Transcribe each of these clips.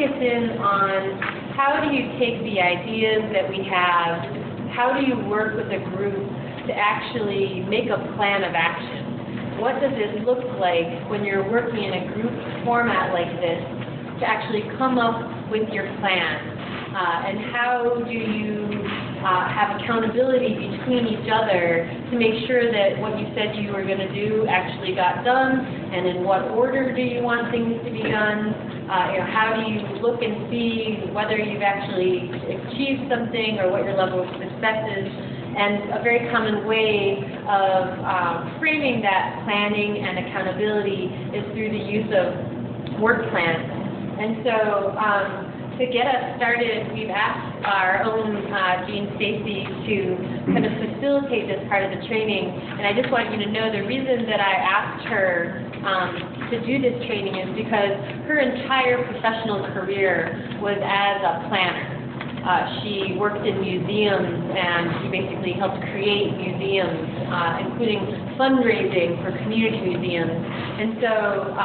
focus in on how do you take the ideas that we have, how do you work with a group to actually make a plan of action? What does it look like when you're working in a group format like this to actually come up with your plan? And how do you have accountability between each other to make sure that what you said you were going to do actually got done, and in what order do you want things to be done? How do you look and see whether you've actually achieved something or what your level of success is? And a very common way of framing that planning and accountability is through the use of work plans. And so to get us started, we've asked our own Jean Stacy to kind of facilitate this part of the training. And I just want you to know the reason that I asked her to do this training is because her entire professional career was as a planner. She worked in museums, and she basically helped create museums, including fundraising for community museums. And so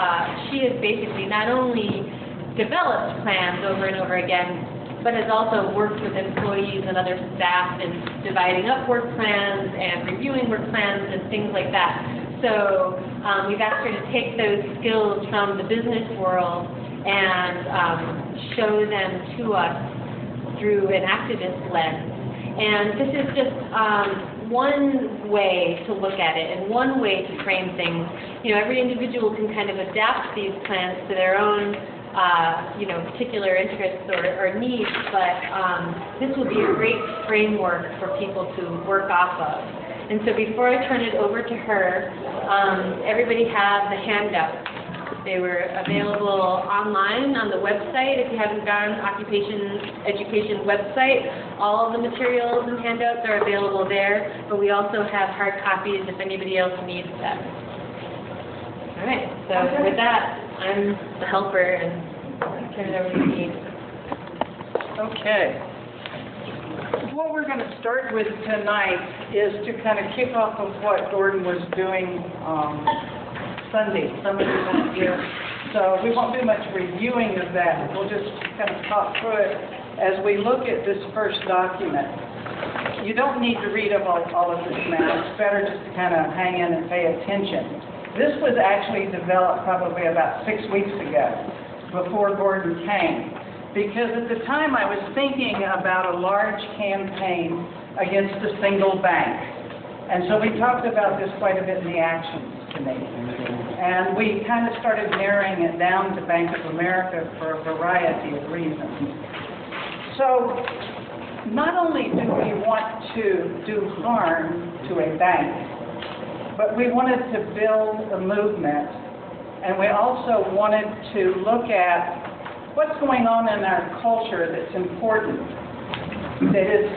she has basically not only developed plans over and over again, but has also worked with employees and other staff in dividing up work plans and reviewing work plans and things like that. So we've asked her to take those skills from the business world and show them to us through an activist lens. And this is just one way to look at it and one way to frame things. Every individual can kind of adapt these plans to their own particular interests or needs, but this will be a great framework for people to work off of. And so before I turn it over to her, everybody has the handouts. They were available online on the website. If you haven't gone, Occupation Education website, all of the materials and handouts are available there, but we also have hard copies if anybody else needs them. All right, so with that, I'm the helper, and I'll turn it over to you. Okay. What we're going to start with tonight is to kind of kick off of what Gordon was doing Sunday. Some of you weren't here, so we won't do much reviewing of that. We'll just kind of talk through it as we look at this first document. You don't need to read all of this now. It's better just to kind of hang in and pay attention. This was actually developed probably about 6 weeks ago, before Gordon came, because at the time I was thinking about a large campaign against a single bank. And so we talked about this quite a bit in the Actions Committee. And we kind of started narrowing it down to Bank of America for a variety of reasons. So not only do we want to do harm to a bank, but we wanted to build a movement, and we also wanted to look at what's going on in our culture that's important, that is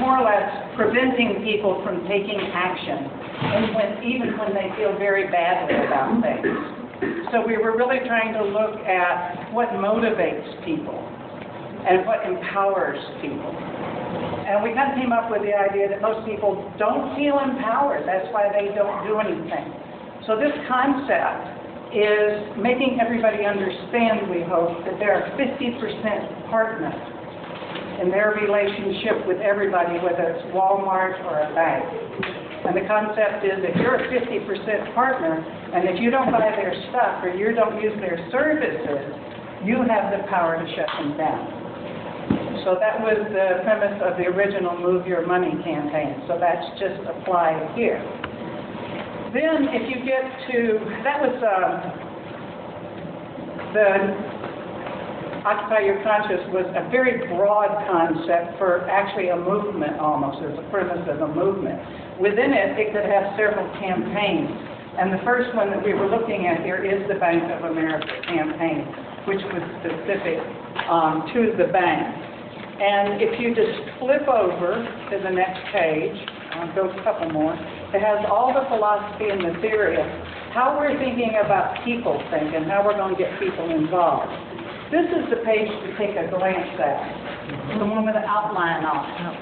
more or less preventing people from taking action, and even when they feel very badly about things. So we were really trying to look at what motivates people and what empowers people. And we kind of came up with the idea that most people don't feel empowered. That's why they don't do anything. So this concept is making everybody understand, we hope, that they're a 50% partner in their relationship with everybody, whether it's Walmart or a bank. And the concept is if you're a 50% partner, and if you don't buy their stuff or you don't use their services, you have the power to shut them down. So that was the premise of the original Move Your Money campaign. So that's just applied here. Then if you get to, that was the Occupy Your Conscience was a very broad concept for actually a movement almost, as a premise of a movement. Within it, it could have several campaigns. And the first one that we were looking at here is the Bank of America campaign, which was specific to the bank. And if you just flip over to the next page, go a couple more, it has all the philosophy and the theory of how we're thinking about people think and how we're going to get people involved. This is the page to take a glance at, the one with the outline on it.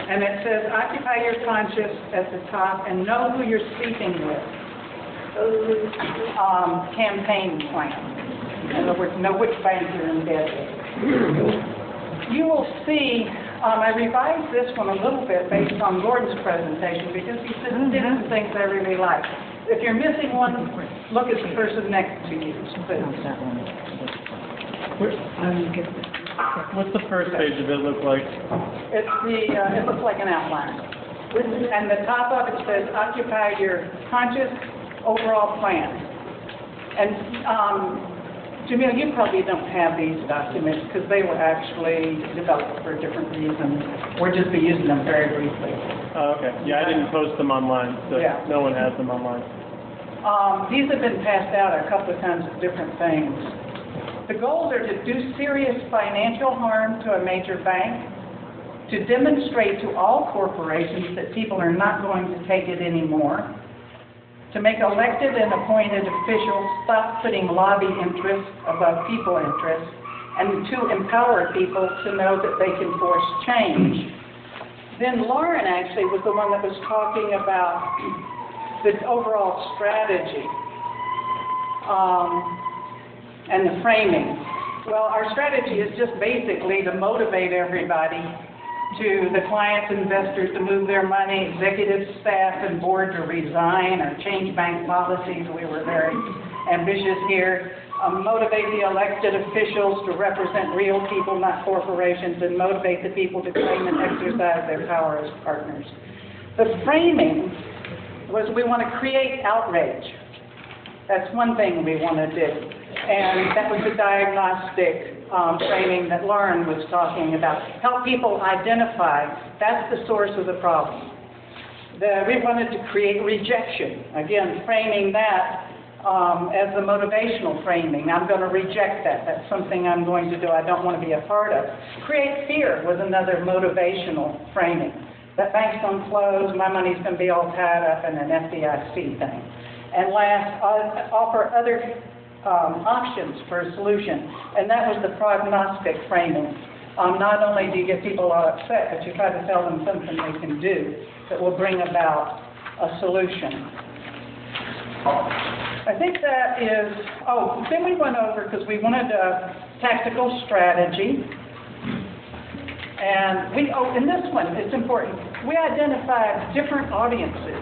And it says, Occupy Your Conscience at the top and know who you're speaking with. Campaign plan. In other words, know which bank you're in debt with. You will see, I revised this one a little bit based on Gordon's presentation because he said he did some things I really like. If you're missing one, look at the person next to you. What's the first page of it look like? It looks like an outline. And the top of it says, occupy your conscious overall plan. And Jamil, you probably don't have these documents because they were actually developed for different reasons. We'll just be using them very briefly. Oh, okay. Yeah, I didn't post them online, so Yeah. no one has them online. These have been passed out a couple of times of different things. The goals are to do serious financial harm to a major bank, to demonstrate to all corporations that people are not going to take it anymore, to make elected and appointed officials stop putting lobby interests above people interests, and to empower people to know that they can force change. Then Lauren actually was the one that was talking about the overall strategy and the framing. Well, our strategy is just basically to motivate everybody, to the clients, investors to move their money, executive staff and board to resign or change bank policies. We were very ambitious here. Motivate the elected officials to represent real people, not corporations, and motivate the people to claim and exercise their power as partners. The framing was we want to create outrage. That's one thing we want to do. And that was the diagnostic framing that Lauren was talking about. Help people identify that's the source of the problem. We wanted to create rejection. Again, framing that as the motivational framing. I'm going to reject that. That's something I'm going to do. I don't want to be a part of. Create fear was another motivational framing. That banks don't close, my money's going to be all tied up in an FDIC thing. And last, offer other options for a solution. And that was the prognostic framing. Not only do you get people all upset, but you try to tell them something they can do that will bring about a solution. I think that is, then we went over, because we wanted a tactical strategy. And in this one, it's important, we identified different audiences.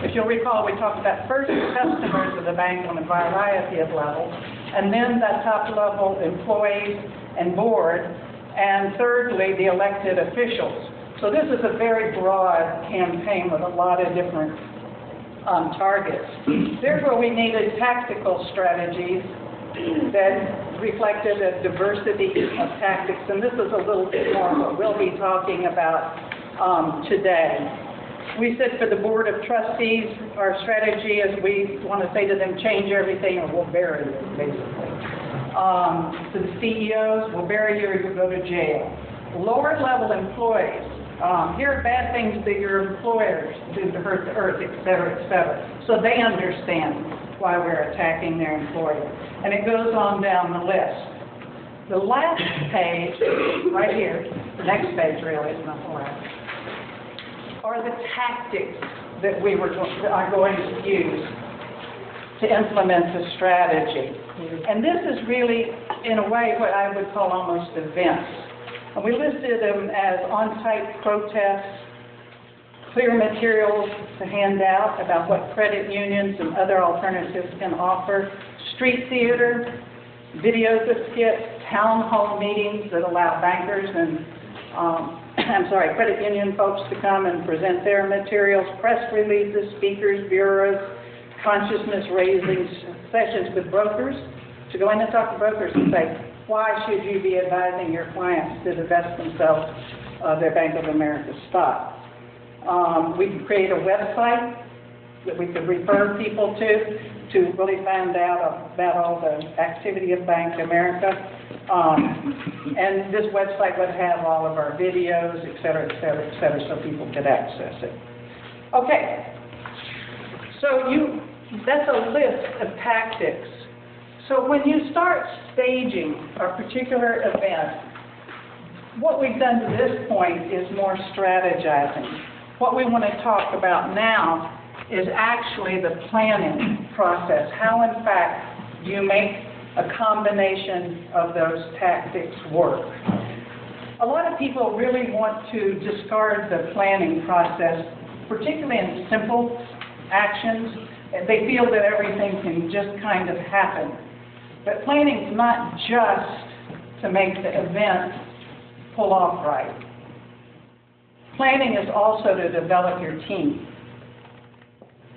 If you'll recall, we talked about first customers of the bank on a variety of levels, and then the top level employees and board, and thirdly, the elected officials. So this is a very broad campaign with a lot of different targets. Therefore, we needed tactical strategies that reflected a diversity of tactics, and this is a little bit more what we'll be talking about today. We said for the Board of Trustees, our strategy is we want to say to them, change everything or we'll bury you, basically. To the CEOs, we'll bury you or you'll go to jail. Lower level employees, here are bad things that your employers do to hurt the earth, et cetera, et cetera. So they understand why we're attacking their employer. And it goes on down the list. The last page, right here, the next page really is not the last, are the tactics that we are going to use to implement the strategy. And this is really, in a way, what I would call almost events. And we listed them as on-site protests, clear materials to hand out about what credit unions and other alternatives can offer, street theater, videos of skits, town hall meetings that allow bankers and credit union folks to come and present their materials, press releases, speakers, bureaus, consciousness-raising sessions with brokers, to go in and talk to brokers and say, why should you be advising your clients to divest themselves of their Bank of America stock? We could create a website that we could refer people to really find out about all the activity of Bank of America. And this website would have all of our videos, et cetera, et cetera, et cetera, so people could access it. Okay, so that's a list of tactics. So when you start staging a particular event, what we've done to this point is more strategizing. What we want to talk about now is actually the planning process. How, in fact, do you make a combination of those tactics work. A lot of people really want to discard the planning process, particularly in simple actions. They feel that everything can just kind of happen. But planning is not just to make the event pull off right. Planning is also to develop your team.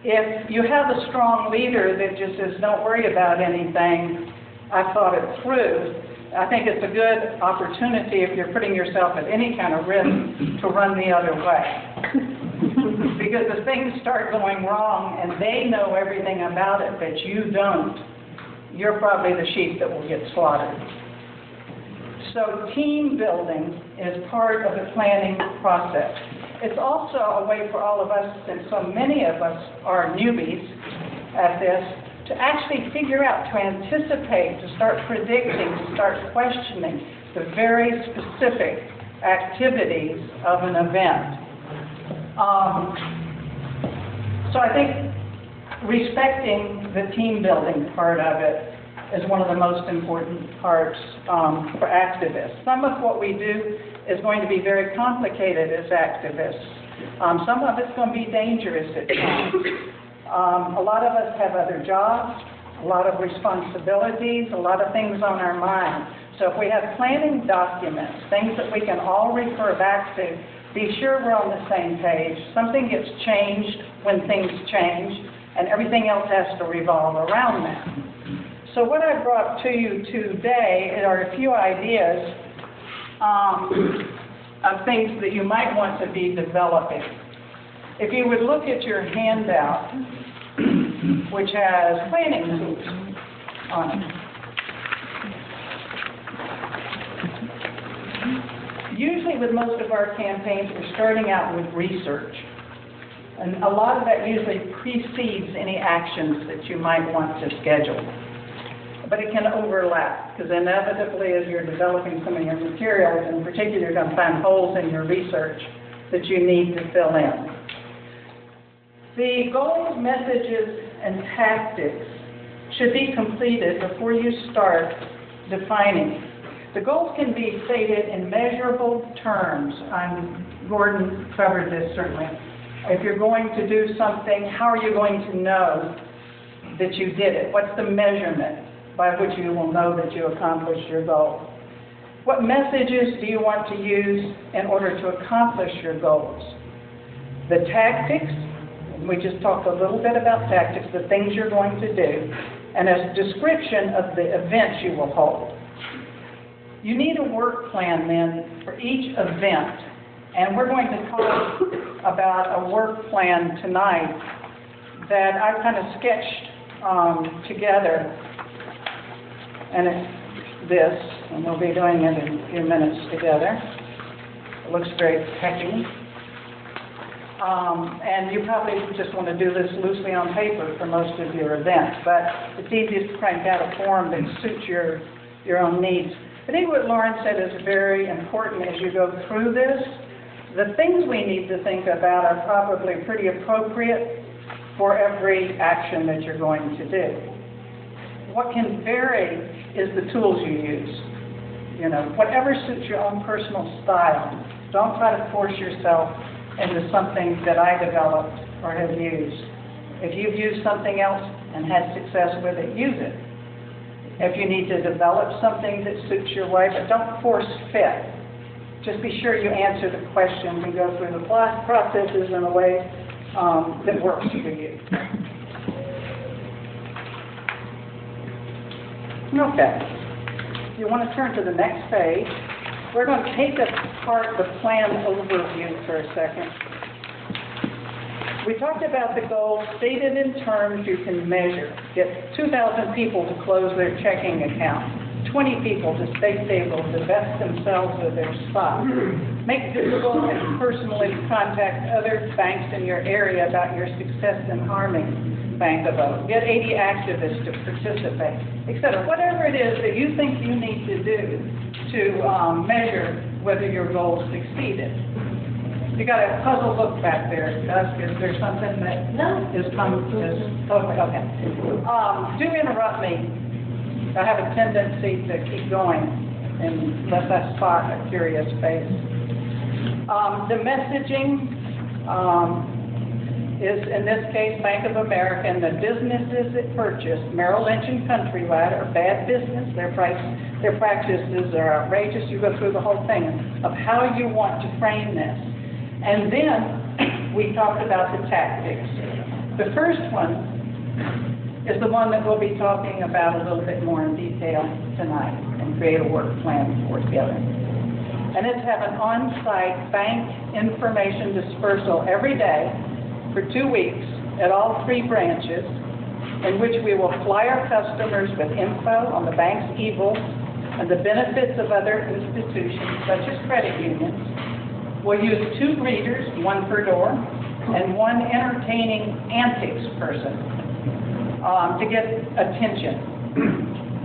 If you have a strong leader that just says, don't worry about anything, I've thought it through, I think it's a good opportunity if you're putting yourself at any kind of risk to run the other way. Because if things start going wrong and they know everything about it but you don't, you're probably the sheep that will get slaughtered. So team building is part of the planning process. It's also a way for all of us, since so many of us are newbies at this, to actually figure out, to anticipate, to start predicting, to start questioning the very specific activities of an event. So I think respecting the team building part of it is one of the most important parts for activists. Some of what we do is going to be very complicated as activists. Some of it's going to be dangerous at times. A lot of us have other jobs, a lot of responsibilities, a lot of things on our mind. So if we have planning documents, things that we can all refer back to, be sure we're on the same page. Something gets changed when things change, and everything else has to revolve around that. So what I brought to you today are a few ideas of things that you might want to be developing. If you would look at your handout, which has planning tools on it. Usually with most of our campaigns, we're starting out with research. And a lot of that usually precedes any actions that you might want to schedule. But it can overlap, because inevitably as you're developing some of your materials, in particular you're going to find holes in your research that you need to fill in. The goals, messages, and tactics should be completed before you start defining. The goals can be stated in measurable terms. Gordon covered this certainly. If you're going to do something, how are you going to know that you did it? What's the measurement by which you will know that you accomplished your goal? What messages do you want to use in order to accomplish your goals? The tactics, we just talked a little bit about tactics, the things you're going to do, and a description of the events you will hold. You need a work plan then for each event, and we're going to talk about a work plan tonight that I kind of sketched together, and it's this, and we'll be doing it in a few minutes together. It looks very techy. And you probably just want to do this loosely on paper for most of your events, but it's easiest to crank out a form that suits your own needs. I think what Lauren said is very important as you go through this. The things we need to think about are probably pretty appropriate for every action that you're going to do. What can vary is the tools you use. You know, whatever suits your own personal style. Don't try to force yourself into something that I developed or have used. If you've used something else and had success with it, use it. If you need to develop something that suits your way, but don't force fit. Just be sure you answer the questions and go through the processes in a way that works for you. Okay. If you want to turn to the next page, we're going to take apart the plan overview for a second. We talked about the goals stated in terms you can measure. Get 2,000 people to close their checking account, 20 people to stay stable, divest themselves of their stock. Make visible and personally contact other banks in your area about your success in harming bank a vote. Get 80 activists to participate, etc. Whatever it is that you think you need to do to measure whether your goals succeeded. You got a puzzle book back there, Gus. Is there something that No. is totally okay? Do interrupt me I have a tendency to keep going unless I spot a curious face. The messaging is, in this case, Bank of America, and the businesses it purchased, Merrill Lynch and Countrywide, are bad business. Their practices are outrageous. You go through the whole thing of how you want to frame this. And then we talked about the tactics. The first one is the one that we'll be talking about a little bit more in detail tonight and create a work plan for together. And it's have an on-site bank information dispersal every day for 2 weeks at all 3 branches, in which we will fly our customers with info on the bank's evils and the benefits of other institutions such as credit unions. We'll use 2 greeters, 1 per door, and 1 entertaining antics person to get attention.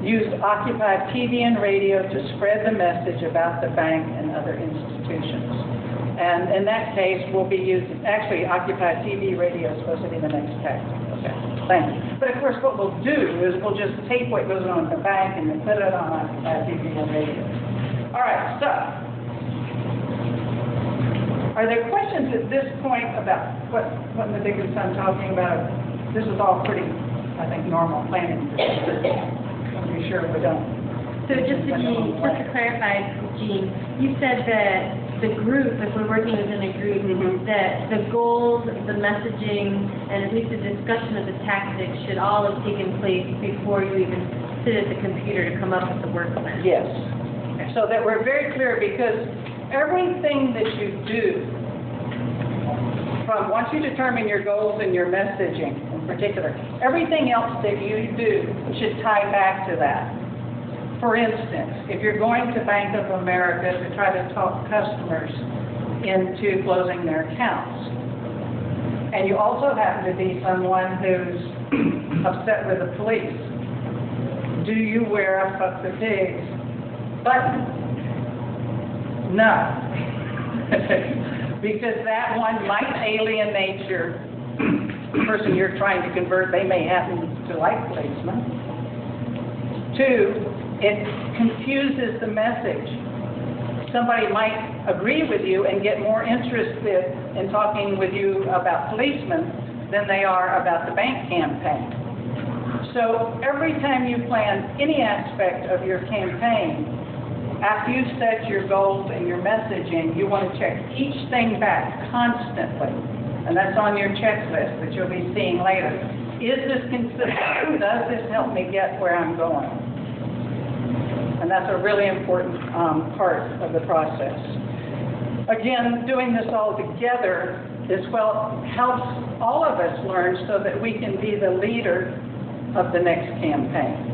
Use occupied TV and radio to spread the message about the bank and other institutions. And in that case, we'll be using, actually, occupied TV, radio is supposed to be the next tactic. Okay, thank you. But of course, what we'll do is we'll just take what goes on at the bank and then put it on occupied TV and radio. All right, so, are there questions at this point about what in the dickens I'm talking about? This is all pretty, I think, normal planning. I'll be sure we don't. So just to clarify, Gene, you said that the group, if we're working within a group, that the goals, the messaging, and at least the discussion of the tactics should all have taken place before you even sit at the computer to come up with the work plan. Yes. So that we're very clear, because everything that you do, from once you determine your goals and your messaging in particular, everything else that you do should tie back to that. For instance, if you're going to Bank of America to try to talk customers into closing their accounts, and you also happen to be someone who's upset with the police, do you wear a fuck the pigs button? No. Because that one might alienate the person you're trying to convert. They may happen to like policemen. 2, it confuses the message. Somebody might agree with you and get more interested in talking with you about policemen than they are about the bank campaign. So every time you plan any aspect of your campaign, after you set your goals and your messaging, you want to check each thing back constantly. And that's on your checklist that you'll be seeing later. Is this consistent? Does this help me get where I'm going? And that's a really important part of the process. Again, doing this all together helps all of us learn so that we can be the leader of the next campaign.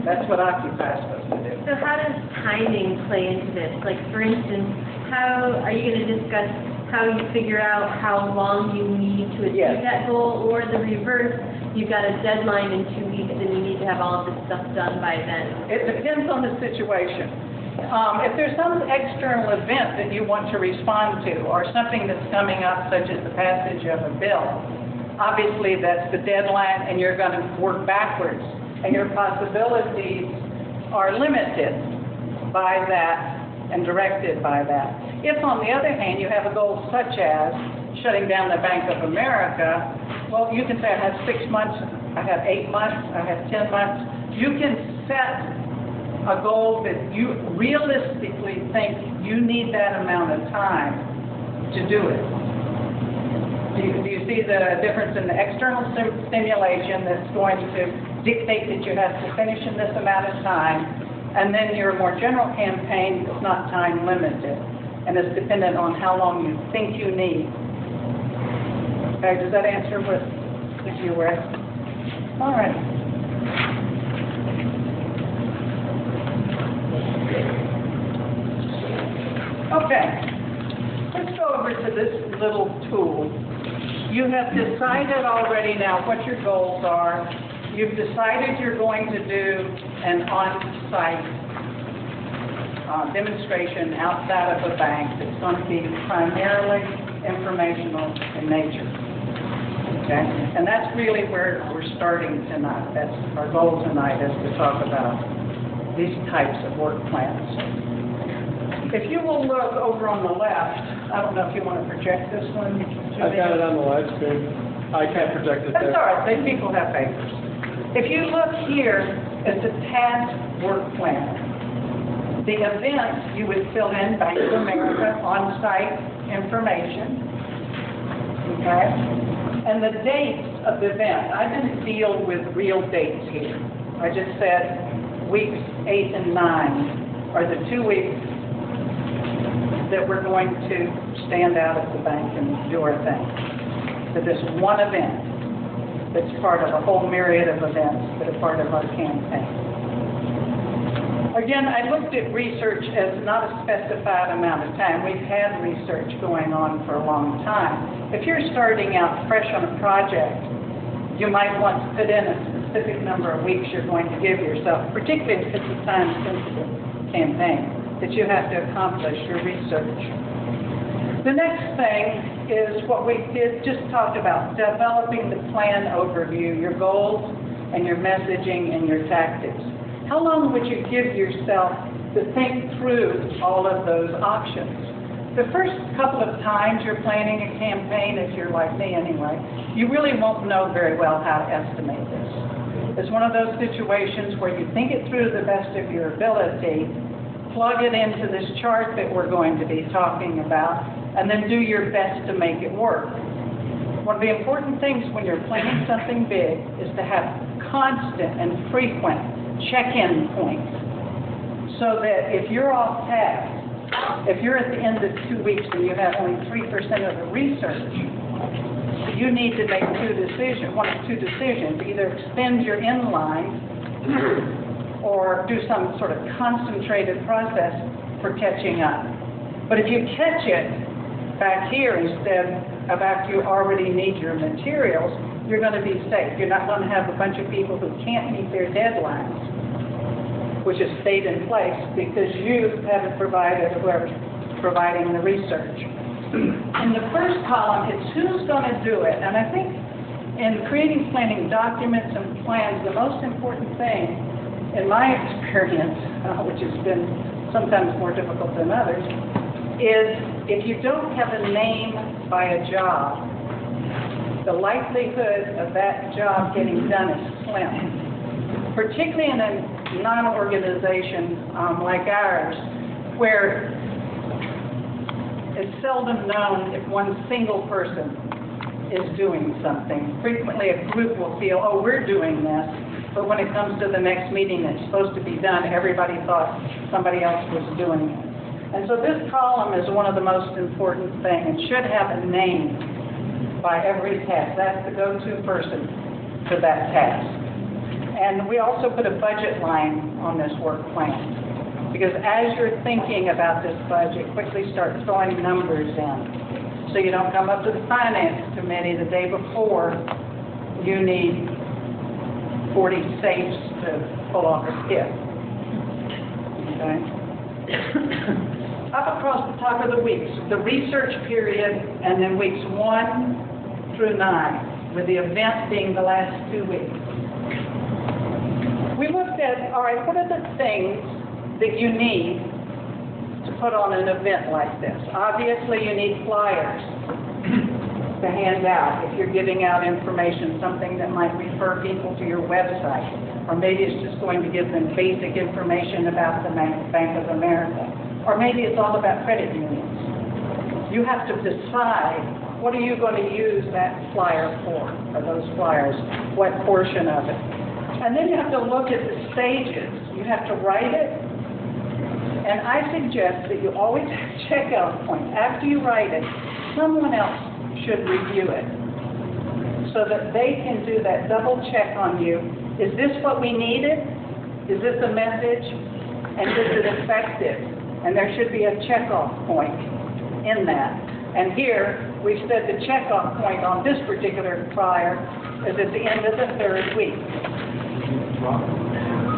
That's what Occupy is supposed to do. So how does timing play into this? Like, for instance, how are you going to discuss how you figure out how long you need to achieve that goal, or the reverse? You've got a deadline in 2 weeks and you need to have all of this stuff done by then. It depends on the situation. If there's some external event that you want to respond to, or something that's coming up, such as the passage of a bill, obviously that's the deadline and you're going to work backwards, and your possibilities are limited by that and directed by that. If, on the other hand, you have a goal such as shutting down the Bank of America, well, you can say, I have 6 months, I have 8 months, I have 10 months. You can set a goal that you realistically think you need that amount of time to do it. Do you see the difference in the external stimulation that's going to dictate that you have to finish in this amount of time, and then your more general campaign is not time limited, and it's dependent on how long you think you need. Okay, does that answer what you were asking? All right. Okay, let's go over to this little tool. You have decided already now what your goals are. You've decided you're going to do an on-site demonstration outside of a bank that's going to be primarily informational in nature. Okay? And that's really where we're starting tonight. That's our goal tonight, is to talk about these types of work plans. If you will look over on the left, I don't know if you want to project this one. I've got it on the live screen. I can't project it That's there. all right, they people have papers. If you look here, it's a task work plan. The events, you would fill in Bank of America on-site information. Okay? And the dates of the event, I didn't deal with real dates here. I just said weeks 8 and 9 are the 2 weeks that we're going to stand out at the bank and do our thing. For this one event that's part of a whole myriad of events that are part of our campaign. Again, I looked at research as not a specified amount of time. We've had research going on for a long time. If you're starting out fresh on a project, you might want to put in a specific number of weeks you're going to give yourself, particularly if it's a time-sensitive campaign, that you have to accomplish your research. The next thing is what we just talked about, developing the plan overview, your goals and your messaging and your tactics. How long would you give yourself to think through all of those options? The first couple of times you're planning a campaign, if you're like me anyway, you really won't know very well how to estimate this. It's one of those situations where you think it through to the best of your ability, plug it into this chart that we're going to be talking about, and then do your best to make it work. One of the important things when you're planning something big is to have constant and frequent check-in points, so that if you're off task, if you're at the end of 2 weeks and you have only 3% of the research, you need to make one of two decisions, either extend your inline or do some sort of concentrated process for catching up. But if you catch it back here instead of after you already need your materials, you're going to be safe. You're not going to have a bunch of people who can't meet their deadlines, which has stayed in place because you haven't provided whoever's providing the research. In the first column, it's who's going to do it. And I think in creating planning documents and plans, the most important thing, in my experience, which has been sometimes more difficult than others, is if you don't have a name by a job, the likelihood of that job getting done is slim. Particularly in a non-organization like ours, where it's seldom known if one single person is doing something. Frequently a group will feel, oh, we're doing this, but when it comes to the next meeting that's supposed to be done, everybody thought somebody else was doing it. And so this column is one of the most important things. It should have a name by every task. That's the go-to person for that task. And we also put a budget line on this work plan, because as you're thinking about this budget, quickly start throwing numbers in. So you don't come up to the finance committee the day before you need 40 safes to pull off a skip. Okay? Up across the top of the weeks, the research period, and then weeks 1 through 9, with the event being the last 2 weeks. We looked at, all right, what are the things that you need to put on an event like this? Obviously, you need flyers to hand out if you're giving out information, something that might refer people to your website, or maybe it's just going to give them basic information about the Bank of America, or maybe it's all about credit unions. You have to decide, what are you going to use that flyer for, or those flyers, what portion of it. And then you have to look at the stages. You have to write it, and I suggest that you always check out points. After you write it, someone else should review it so that they can do that double check on you. Is this what we needed? Is this a message? And is it effective? And there should be a checkoff point in that. And here, we've said the checkoff point on this particular flyer is at the end of the 3rd week.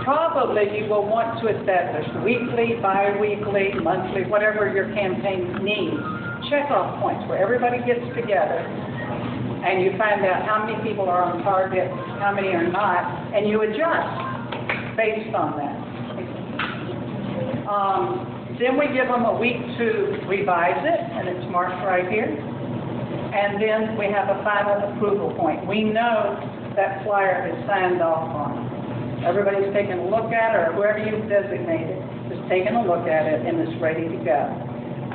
Probably you will want to establish weekly, bi-weekly, monthly, whatever your campaign needs, checkoff points where everybody gets together and you find out how many people are on target, how many are not, and you adjust based on that. Then we give them a week to revise it, and it's marked right here. And then we have a final approval point. We know that flyer is signed off on. Everybody's taken a look at it, or whoever you've designated is taking a look at it, and it's ready to go.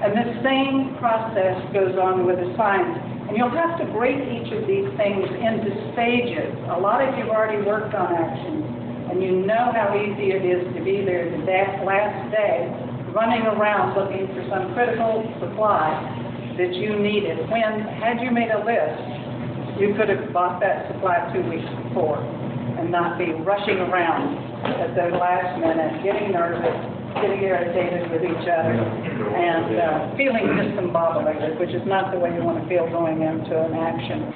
And the same process goes on with the signs. And you'll have to break each of these things into stages. A lot of you have already worked on actions, and you know how easy it is to be there the last day, running around looking for some critical supply that you needed, when, had you made a list, you could have bought that supply 2 weeks before and not be rushing around at the last minute, getting nervous, getting irritated with each other, and feeling discombobulated, which is not the way you want to feel going into an action.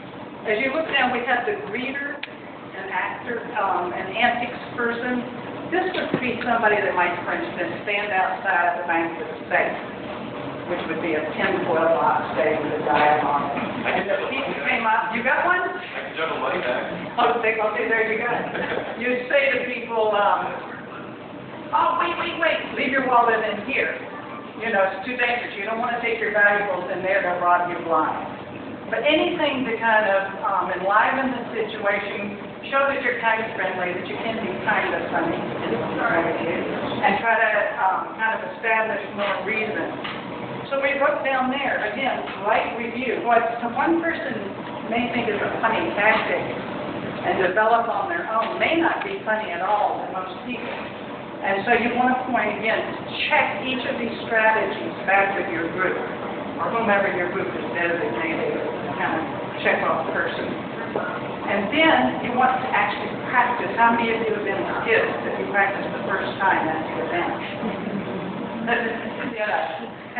As you look down, we have the greeter, an actor, an antics person. This would be somebody that might, for instance, stand outside the bank with a safe, which would be a tinfoil box safe with a dial on it. And the people came up, you got one? I can juggle money back. Okay, there you go. You say to people, oh, wait, leave your wallet in here. You know, it's too dangerous. You don't want to take your valuables in there, they'll rob you blind. But anything to kind of enliven the situation, show that you're kind of friendly, that you can be kind of funny, and try to kind of establish more reason. So we wrote down there, again, write review. What one person may think is a funny tactic and develop on their own may not be funny at all to most people. And so you want to point, again, check each of these strategies back with your group, or whomever your group is designated, kind of check off person. And then you want to actually practice. How many of you have been kids that you practiced the first time at the event?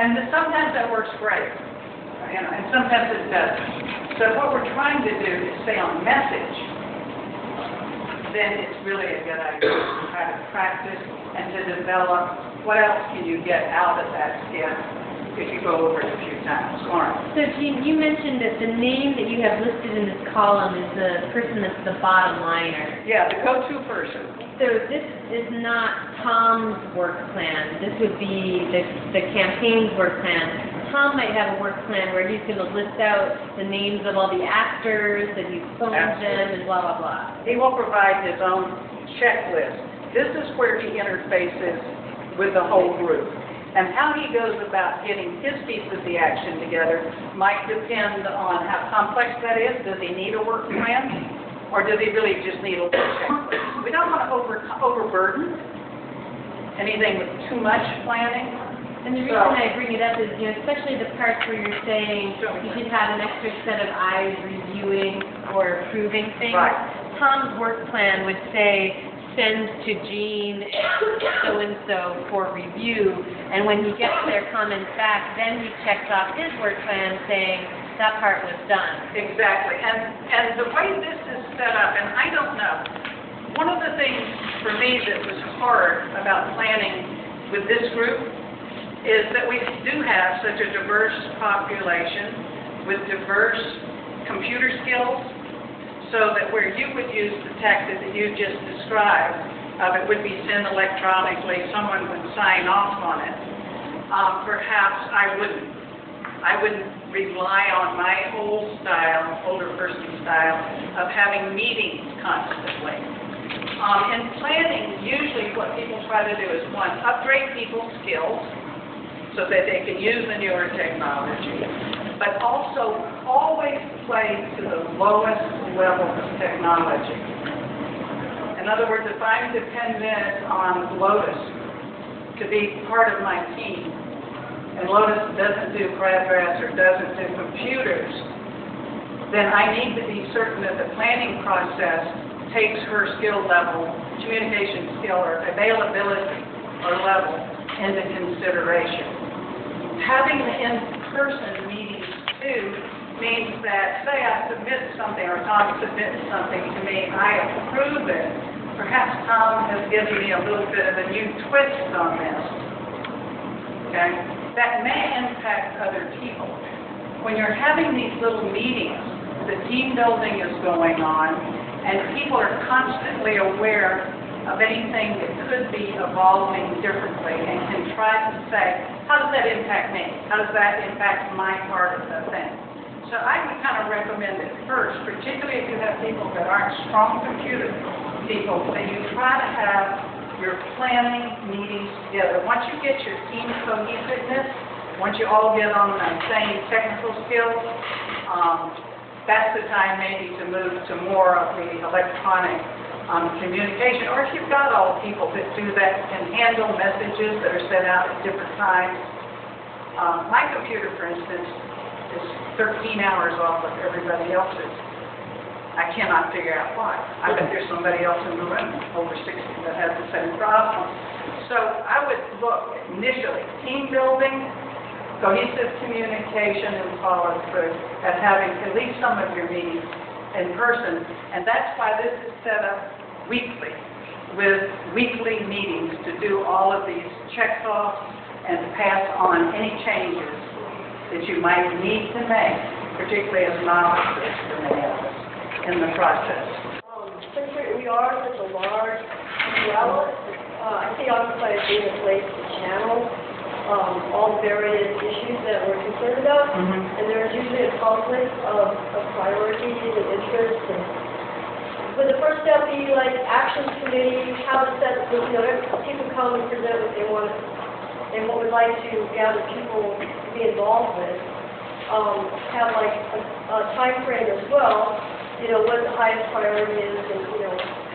And sometimes that works great, and sometimes it doesn't. So what we're trying to do is stay on message. Then it's really a good idea to try to practice and to develop what else can you get out of that skill if you go over it a few times. Lauren. So, Jean, you mentioned that the name that you have listed in this column is the person that's the bottom liner. Yeah, the go-to person. So this is not Tom's work plan. This would be the campaign's work plan. Tom might have a work plan where he's going to list out the names of all the actors, that he's phoned them, and blah, blah, blah. He will provide his own checklist. This is where he interfaces with the whole group. And how he goes about getting his piece of the action together might depend on how complex that is. Does he need a work plan? Or does he really just need a little checklist? We don't want to overburden anything with too much planning. And the reason I bring it up is, especially the parts where you're saying you should have an extra set of eyes reviewing or approving things. Right. Tom's work plan would say, send to Jean so-and-so for review, and when he gets their comments back, then he checks off his work plan saying that part was done. Exactly. And the way this is set up, and I don't know, one of the things for me that was hard about planning with this group is that we do have such a diverse population with diverse computer skills, so that where you would use the tactic that you just described, it would be sent electronically, someone would sign off on it. Perhaps I wouldn't rely on my old style, older person style, of having meetings constantly. In planning, usually what people try to do is, one, upgrade people's skills so that they can use the newer technology, but also always play to the lowest level of technology. In other words, if I'm dependent on Lotus to be part of my team, and Lotus doesn't do crabgrass or doesn't do computers, then I need to be certain that the planning process takes her skill level, communication skill or availability or level into consideration. Having the in-person meetings too means that, say I submit something or Tom submits something to me, I approve it. Perhaps Tom has given me a little bit of a new twist on this. Okay? That may impact other people. When you're having these little meetings, the team building is going on, and people are constantly aware of anything that could be evolving differently and can try to say, how does that impact me? How does that impact my part of the thing? So I would kind of recommend it first, particularly if you have people that aren't strong computer people, that you try to have your planning meetings together. Once you get your team cohesiveness, once you all get on the same technical skills, that's the time maybe to move to more of the electronic communication. Or if you've got all people that do that, can handle messages that are sent out at different times. My computer, for instance, is 13 hours off of everybody else's. I cannot figure out why. I bet there's somebody else in the room over 60 that has the same problem. So I would look initially, team building, cohesive communication, and follow through at having at least some of your meetings in person. And that's why this is set up weekly, with weekly meetings to do all of these checks-offs and to pass on any changes that you might need to make, particularly as novices for many of us in the process. Since we are such a large umbrella, I see Occupy as being a place to channel all the various issues that we're concerned about, and there's usually a conflict of priorities and interests. And would the first step be like action committee? How does that, people come and present what they want and what we'd like to gather people to be involved with. Have like a time frame as well, what the highest priority is and,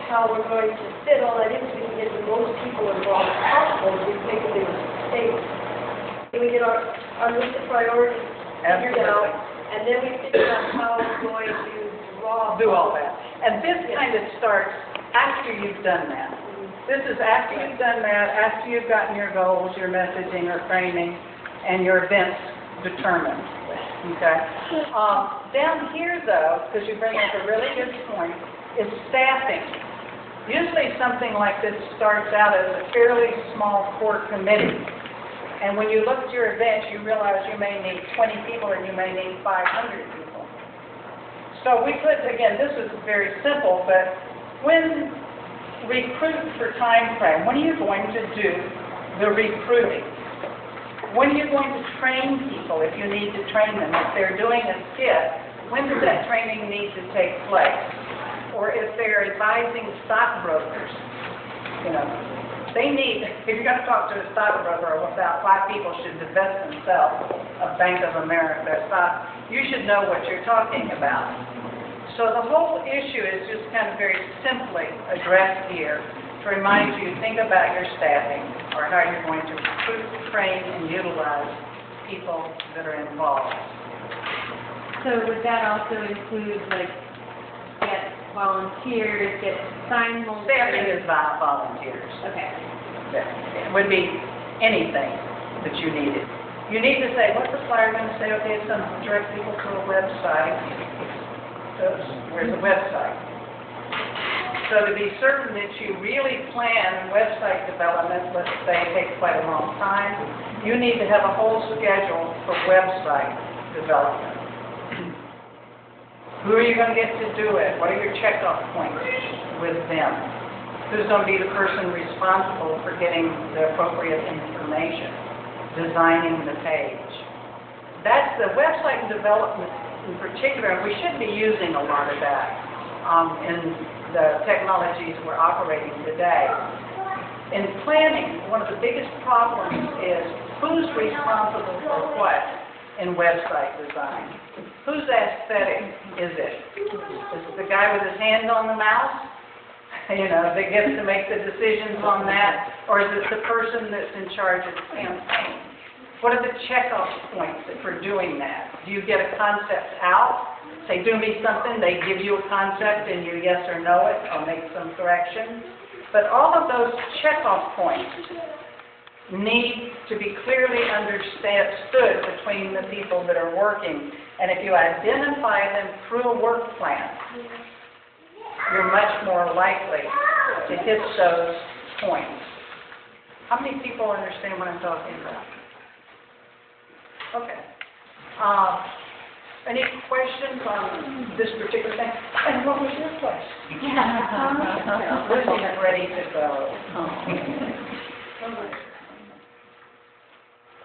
how we're going to fit all that in so we can get the most people involved as possible if we make a big mistake. And we get our list of priorities figured out, and then we figure out how we're going to do all that. And this kind of starts after you've done that. This is after you've done that, after you've gotten your goals, your messaging or framing, and your events determined. Okay? Down here, though, because you bring up a really good point, is staffing. Usually something like this starts out as a fairly small core committee. And when you look at your event, you realize you may need 20 people or you may need 500 people. So we put, again, this is very simple, but when recruit for time frame, when are you going to do the recruiting? When are you going to train people if you need to train them? If they're doing a skit, when does that training need to take place? Or if they're advising stockbrokers, they need, if you're going to talk to a stockbroker about why people should divest themselves of Bank of America stock, you should know what you're talking about. So the whole issue is just kind of very simply addressed here to remind you, think about your staffing or how you're going to recruit, train, and utilize people that are involved. So would that also include, get volunteers, get sign holders? Staffing is not volunteers. Okay. It would be anything that you needed. You need to say, what's the flyer going to say? Okay, it's going to direct people to a website. Where's the website? So to be certain that you really plan website development, let's say it takes quite a long time, you need to have a whole schedule for website development. Who are you going to get to do it? What are your checkoff points with them? Who's going to be the person responsible for getting the appropriate information, designing the page? That's the website development in particular. We should be using a lot of that in the technologies we're operating today. In planning, one of the biggest problems is who's responsible for what in website design. Whose aesthetic is it? Is it the guy with his hand on the mouse, that gets to make the decisions on that? Or is it the person that's in charge of the campaign? What are the checkoff points for doing that? Do you get a concept out? Say, do me something, they give you a concept and you yes or no it, or make some corrections. But all of those checkoff points need to be clearly understood between the people that are working. And if you identify them through a work plan, you're much more likely to hit those points. How many people understand what I'm talking about? Okay. Any questions on this particular thing? And what was your question? Lucy is ready to go.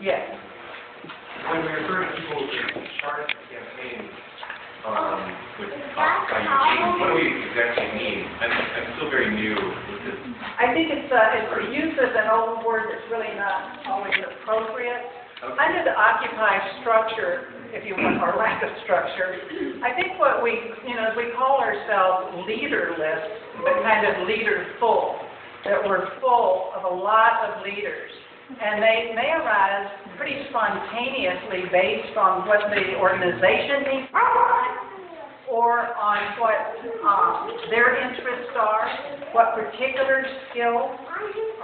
Yes. When we refer to people who start a campaign with by Eugene, what do we exactly mean? I'm still very new with this. I think it's used as an old word that's really not always appropriate. Okay. Under the occupy structure, if you want, or lack of structure, I think what we, is we call ourselves leaderless, but kind of leader-full, that we're full of a lot of leaders. And they may arise pretty spontaneously based on what the organization needs or on what their interests are, what particular skills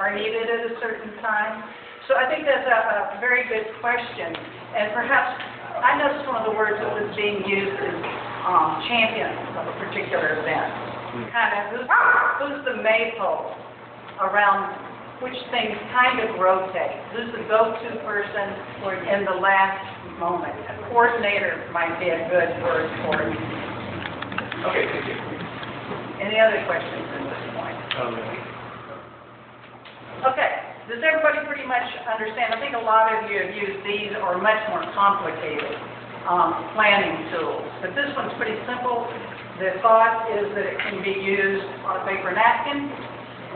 are needed at a certain time. So I think that's a very good question. And perhaps, I noticed one of the words that was being used is champion of a particular event. Kind of, who's the maypole around which things kind of rotate? Who's the go-to person in the last moment? A coordinator might be a good word for it. Okay, thank you. Any other questions at this point? Okay. Does everybody pretty much understand? I think a lot of you have used these or much more complicated planning tools. But this one's pretty simple. The thought is that it can be used on a paper napkin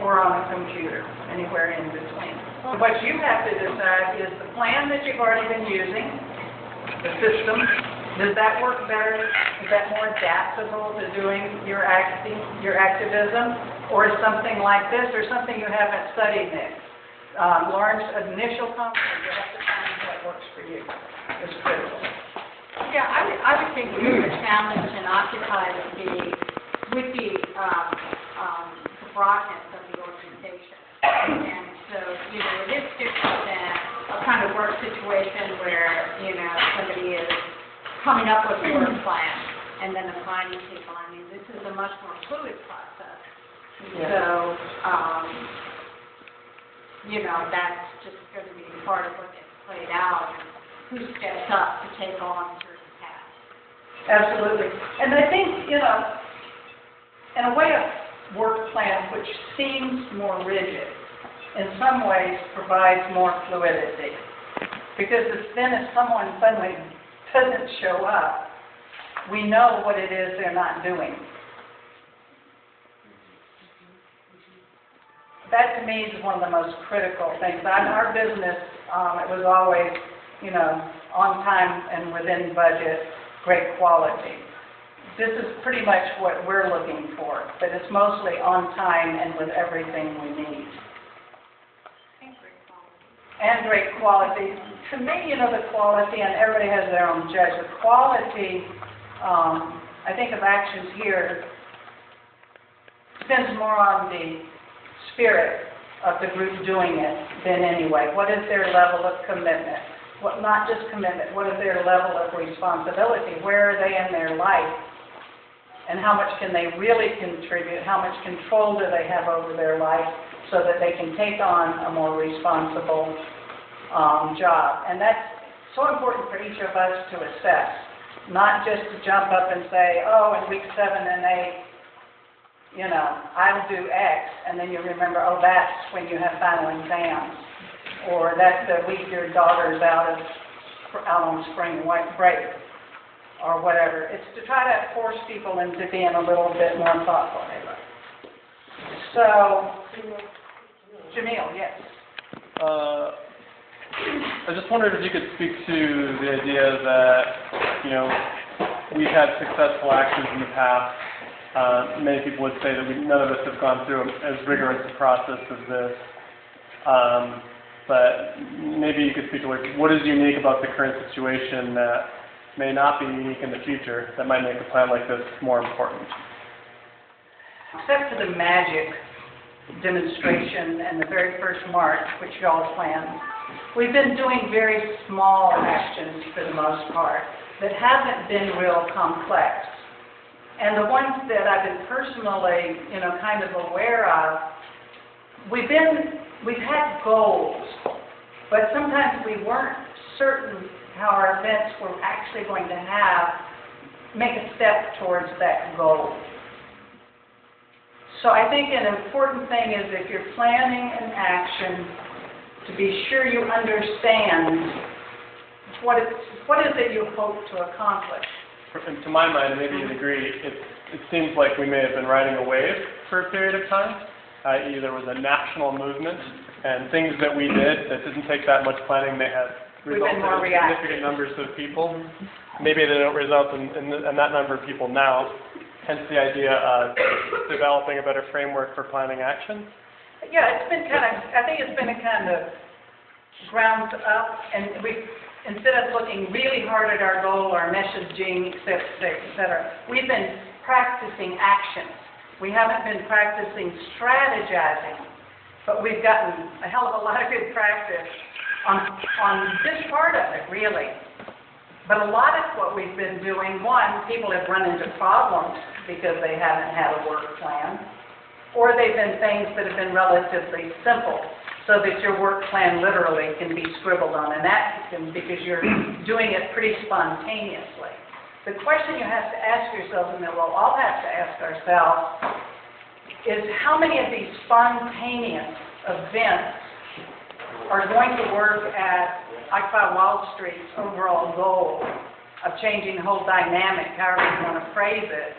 or on a computer, anywhere in between. What you have to decide is the plan that you've already been using, the system, does that work better? Is that more adaptable to doing your activism? Or is something like this or something you haven't studied next? Lauren's initial comment, you have to find what works for you. It's critical. Yeah, I would think the challenge in Occupy would be the broadness of the organization. And so, it is different than a kind of work situation where, somebody is coming up with a work plan and then assigning people. I mean, this is a much more fluid process. Yeah. So, that's just going to be part of what gets played out, and who steps up to take on certain tasks. Absolutely. And I think, in a way, a work plan which seems more rigid, in some ways provides more fluidity. Because then if someone suddenly doesn't show up, we know what it is they're not doing. That to me is one of the most critical things. In our business, it was always, on time and within budget, great quality. This is pretty much what we're looking for, but it's mostly on time and with everything we need. And great quality. To me, the quality, and everybody has their own judge, the quality, I think of actions here, depends more on the spirit of the group doing it than anyway. What is their level of commitment? Not just commitment, what is their level of responsibility? Where are they in their life? And how much can they really contribute? How much control do they have over their life so that they can take on a more responsible job? And that's so important for each of us to assess, not just to jump up and say, oh, in week 7 and 8, I'll do X, and then you remember, oh, that's when you have final exams, or that's the week your daughter's out on spring break, or whatever. It's to try to force people into being a little bit more thoughtful. So, Jamil, yes. I just wondered if you could speak to the idea that, we've had successful actions in the past. Many people would say that none of us have gone through as rigorous a process as this. But maybe you could speak to what is unique about the current situation that may not be unique in the future that might make a plan like this more important. Except for the magic demonstration and the very first march, which you all planned, we've been doing very small actions for the most part that haven't been real complex. And the ones that I've been personally, kind of aware of, we've had goals, but sometimes we weren't certain how our events were actually going to have make a step towards that goal. So I think an important thing is if you're planning an action, to be sure you understand what is it you hope to accomplish. To my mind, maybe you'd agree, it seems like we may have been riding a wave for a period of time, i.e. there was a national movement, and things that we did that didn't take that much planning may have resulted in significant numbers of people. Maybe they don't result in that number of people now, hence the idea of developing a better framework for planning action. Yeah, I think it's been a kind of ground up, and instead of looking really hard at our goal, our messaging, et cetera, we've been practicing actions. We haven't been practicing strategizing, but we've gotten a hell of a lot of good practice on this part of it, really. But a lot of what we've been doing, one, people have run into problems because they haven't had a work plan, or they've been things that have been relatively simple, so that your work plan literally can be scribbled on a napkin because you're doing it pretty spontaneously. The question you have to ask yourself, and that we'll all have to ask ourselves, is how many of these spontaneous events are going to work at Occupy Wall Street's overall goal of changing the whole dynamic, however you want to phrase it,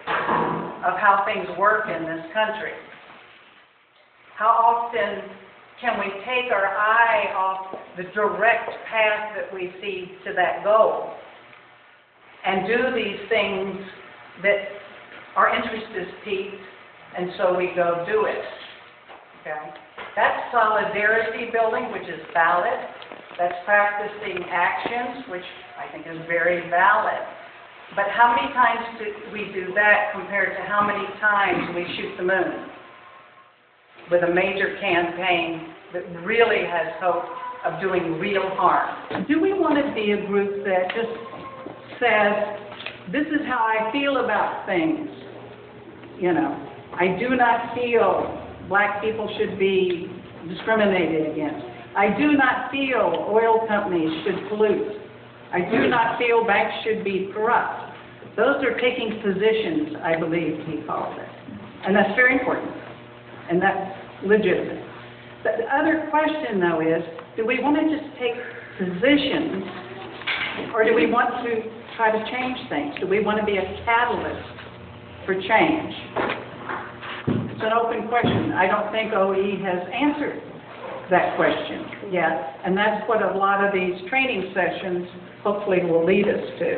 of how things work in this country. How often can we take our eye off the direct path that we see to that goal and do these things that our interest is piqued, and so we go do it? Okay? That's solidarity building, which is valid. That's practicing actions, which I think is very valid. But how many times do we do that compared to how many times we shoot the moon with a major campaign that really has hope of doing real harm? Do we want to be a group that just says, this is how I feel about things? You know, I do not feel black people should be discriminated against. I do not feel oil companies should pollute. I do not feel banks should be corrupt. Those are taking positions, I believe he calls it. And that's very important. And that's legitimate. But the other question, though, is, do we want to just take positions, or do we want to try to change things? Do we want to be a catalyst for change? It's an open question. I don't think OE has answered that question yet, and that's what a lot of these training sessions hopefully will lead us to.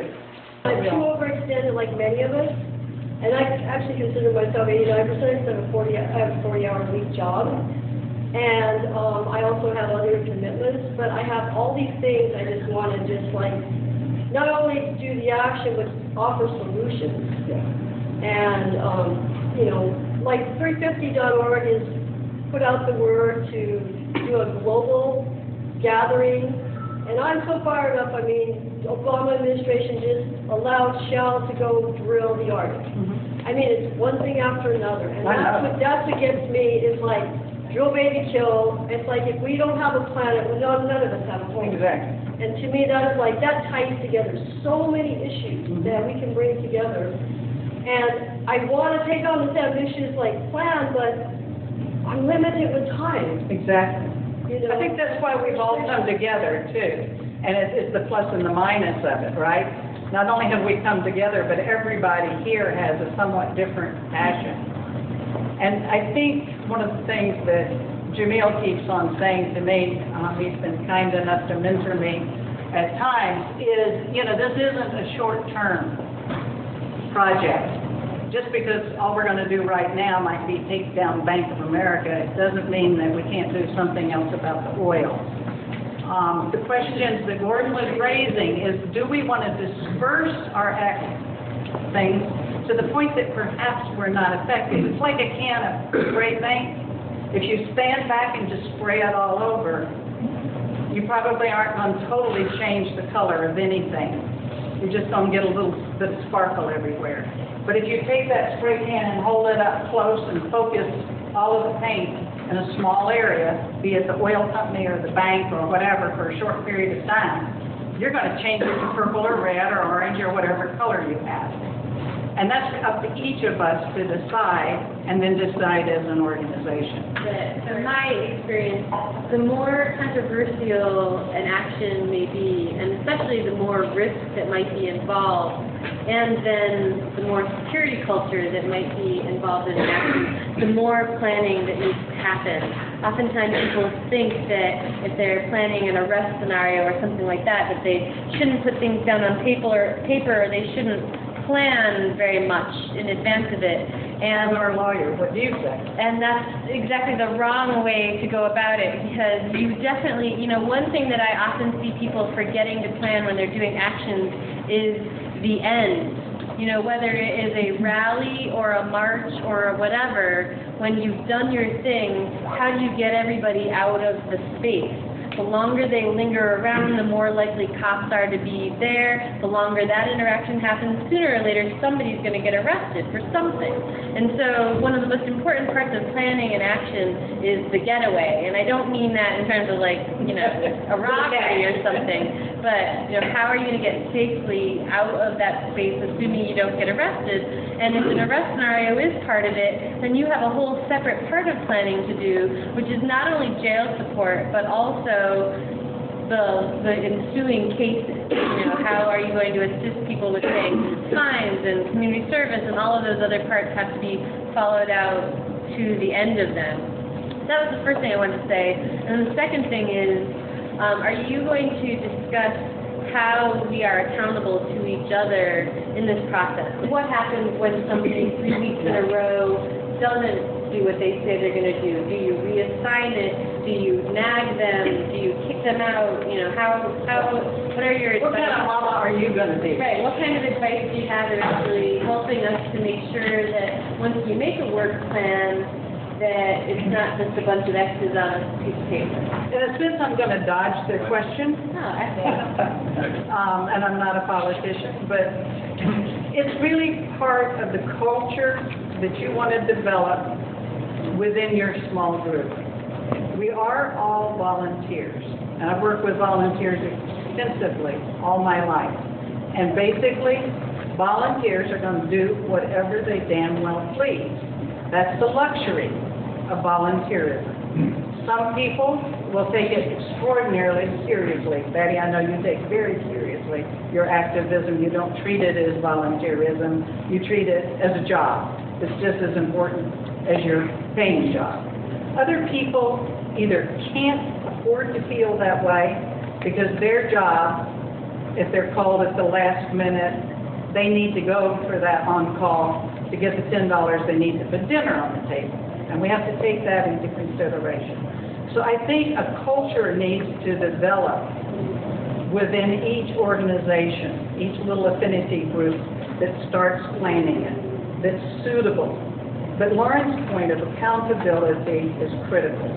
I'm too overextended like many of us, and I actually consider myself 89%, I have a 40-hour week job, and I also have other commitments, but I have all these things I just want to not only do the action, but offer solutions. And, like 350.org has put out the word to do a global gathering, and I'm so fired up. I mean, the Obama administration just allowed Shell to go drill the Arctic. I mean, it's one thing after another, and that's what gets me, is like, drill, baby, kill. It's like, if we don't have a planet, none of us have a home. Exactly. And to me, that is like, that ties together so many issues that we can bring together. And I want to take on this ambitious plan, but I'm limited with time. Exactly. You know? I think that's why we've all come together, too. And it's the plus and the minus of it, right? Not only have we come together, but everybody here has a somewhat different passion. And I think one of the things that Jamil keeps on saying to me, he's been kind enough to mentor me at times, is, this isn't a short-term project. Just because all we're going to do right now might be take down Bank of America, it doesn't mean that we can't do something else about the oil. The questions that Gordon was raising is, do we want to disperse our things to the point that perhaps we're not effective? It's like a can of spray paint. If you stand back and just spray it all over, you probably aren't going to totally change the color of anything. You're just going to get a little bit of sparkle everywhere. But if you take that spray can and hold it up close and focus all of the paint in a small area, be it the oil company or the bank or whatever, for a short period of time, you're going to change it to purple or red or orange or whatever color you have. And that's up to each of us to decide, and then decide as an organization. But from my experience, the more controversial an action may be, and especially the more risk that might be involved, and then the more security culture that might be involved in an action, the more planning that needs to happen. Oftentimes people think that if they're planning an arrest scenario or something like that, that they shouldn't put things down on paper, or they shouldn't plan very much in advance of it. As And our lawyer, what do you say? and that's exactly the wrong way to go about it, because you definitely, one thing that I often see people forgetting to plan when they're doing actions is the end. Whether it is a rally or a march or whatever, when you've done your thing, how do you get everybody out of the space? The longer they linger around, the more likely cops are to be there. The longer that interaction happens, sooner or later somebody's going to get arrested for something. And so one of the most important parts of planning an action is the getaway. And I don't mean that in terms of a robbery or something, but how are you going to get safely out of that space, assuming you don't get arrested? And if an arrest scenario is part of it, then you have a whole separate part of planning to do, which is not only jail support, but also the ensuing cases. How are you going to assist people with paying fines and community service, and all of those other parts have to be followed out to the end of them. That was the first thing I wanted to say. And the second thing is, are you going to discuss how we are accountable to each other in this process? What happens when somebody 3 weeks in a row doesn't do what they say they're going to do? Do you reassign it? Do you nag them? Do you kick them out? What are your What kind of mama are you going to be? Right, what kind of advice do you have that actually helping us to make sure that once you make a work plan, that it's not just a bunch of X's on a piece of paper? Since I'm going to dodge the question, No, excellent. and I'm not a politician, but it's really part of the culture that you want to develop within your small group. We are all volunteers, and I've worked with volunteers extensively all my life. And basically, volunteers are going to do whatever they damn well please. That's the luxury of volunteerism. Some people will take it extraordinarily seriously. Betty, I know you take very seriously your activism. You don't treat it as volunteerism. You treat it as a job. It's just as important as your paying job. Other people either can't afford to feel that way because their job, if they're called at the last minute, they need to go for that on-call to get the $10 they need to put dinner on the table. And we have to take that into consideration. So I think a culture needs to develop within each organization, each little affinity group that starts planning it, that's suitable. But Lauren's point of accountability is critical.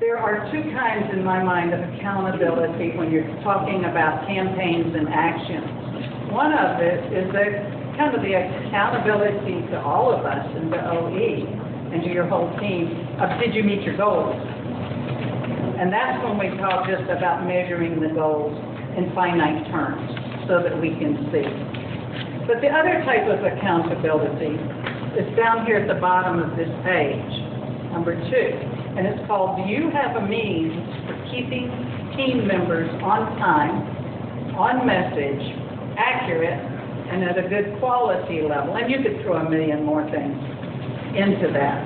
There are two kinds in my mind of accountability when you're talking about campaigns and actions. One of it is kind of the accountability to all of us and to OE and to your whole team of did you meet your goals? And that's when we talk just about measuring the goals in finite terms so that we can see. But the other type of accountability is down here at the bottom of this page, number 2, and it's called, do you have a means for keeping team members on time, on message, accurate, and at a good quality level? And you could throw a million more things into that.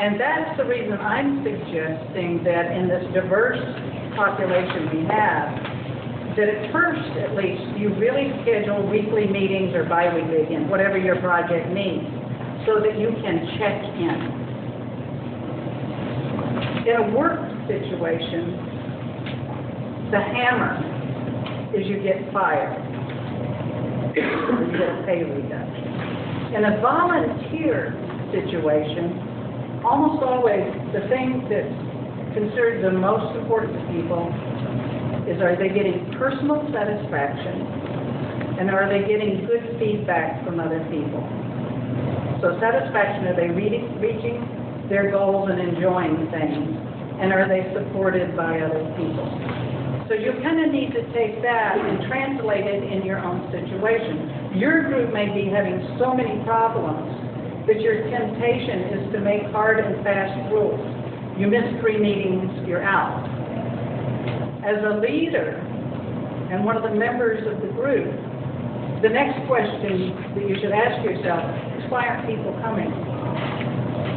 And that's the reason I'm suggesting that in this diverse population we have, that at first, at least, you really schedule weekly meetings or bi-weekly, again, whatever your project needs, so that you can check in. In a work situation, the hammer is you get fired, or you get a pay reduction. In a volunteer situation, almost always the thing that's considered the most important to people is, are they getting personal satisfaction, and are they getting good feedback from other people? So satisfaction, are they reaching their goals and enjoying things, and are they supported by other people? So you kind of need to take that and translate it in your own situation. Your group may be having so many problems that your temptation is to make hard and fast rules. You miss 3 meetings, you're out. As a leader and one of the members of the group, the next question that you should ask yourself is, why aren't people coming?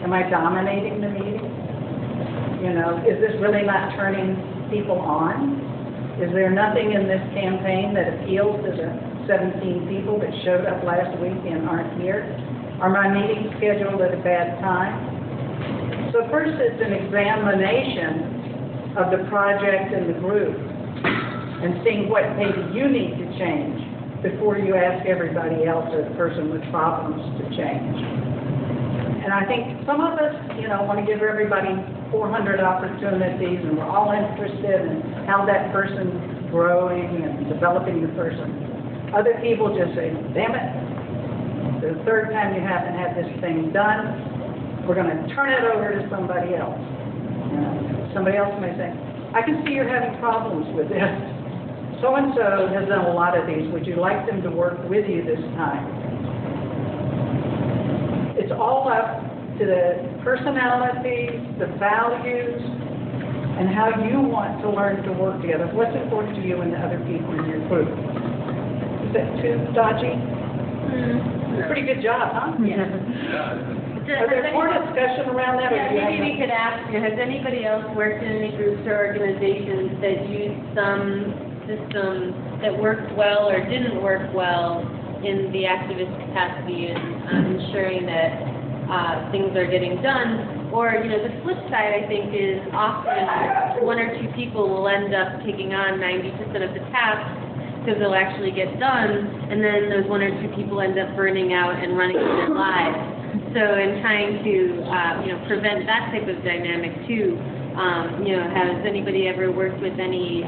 Am I dominating the meeting? You know, is this really not turning people on? Is there nothing in this campaign that appeals to the 17 people that showed up last week and aren't here? Are my meetings scheduled at a bad time? So first it's an examination of the project and the group and seeing what maybe you need to change before you ask everybody else or the person with problems to change. And I think some of us, you know, want to give everybody 400 opportunities, and we're all interested in how that person's growing and developing the person. Other people just say, damn it, the third time you haven't had this thing done, we're going to turn it over to somebody else. You know, somebody else may say, I can see you're having problems with this. So-and-so has done a lot of these. Would you like them to work with you this time? It's all up to the personalities, the values, and how you want to learn to work together. What's important to you and the other people in your group? Is that too dodgy? Pretty good job, huh? Yeah. Are there more discussion around that? or Yeah, do you maybe have we could ask, has anybody else worked in any groups or organizations that used some system that worked well or didn't work well in the activist capacity and ensuring that things are getting done? Or, you know, the flip side, I think, is often 1 or 2 people will end up taking on 90% of the tasks because they'll actually get done, and then those 1 or 2 people end up burning out and running for their lives. So in trying to, you know, prevent that type of dynamic too, you know, has anybody ever worked with any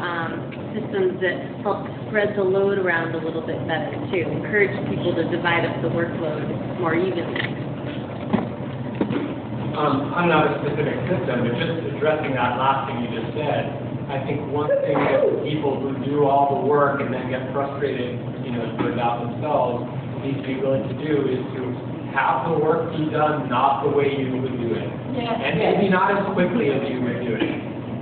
systems that help spread the load around a little bit better too, encourage people to divide up the workload more evenly? I'm not a specific system, but just addressing that last thing you just said, I think one thing that people who do all the work and then get frustrated, you know, and put it out themselves, need to be willing to do is to have the work be done not the way you would do it. Yeah. And maybe not as quickly as you would do it.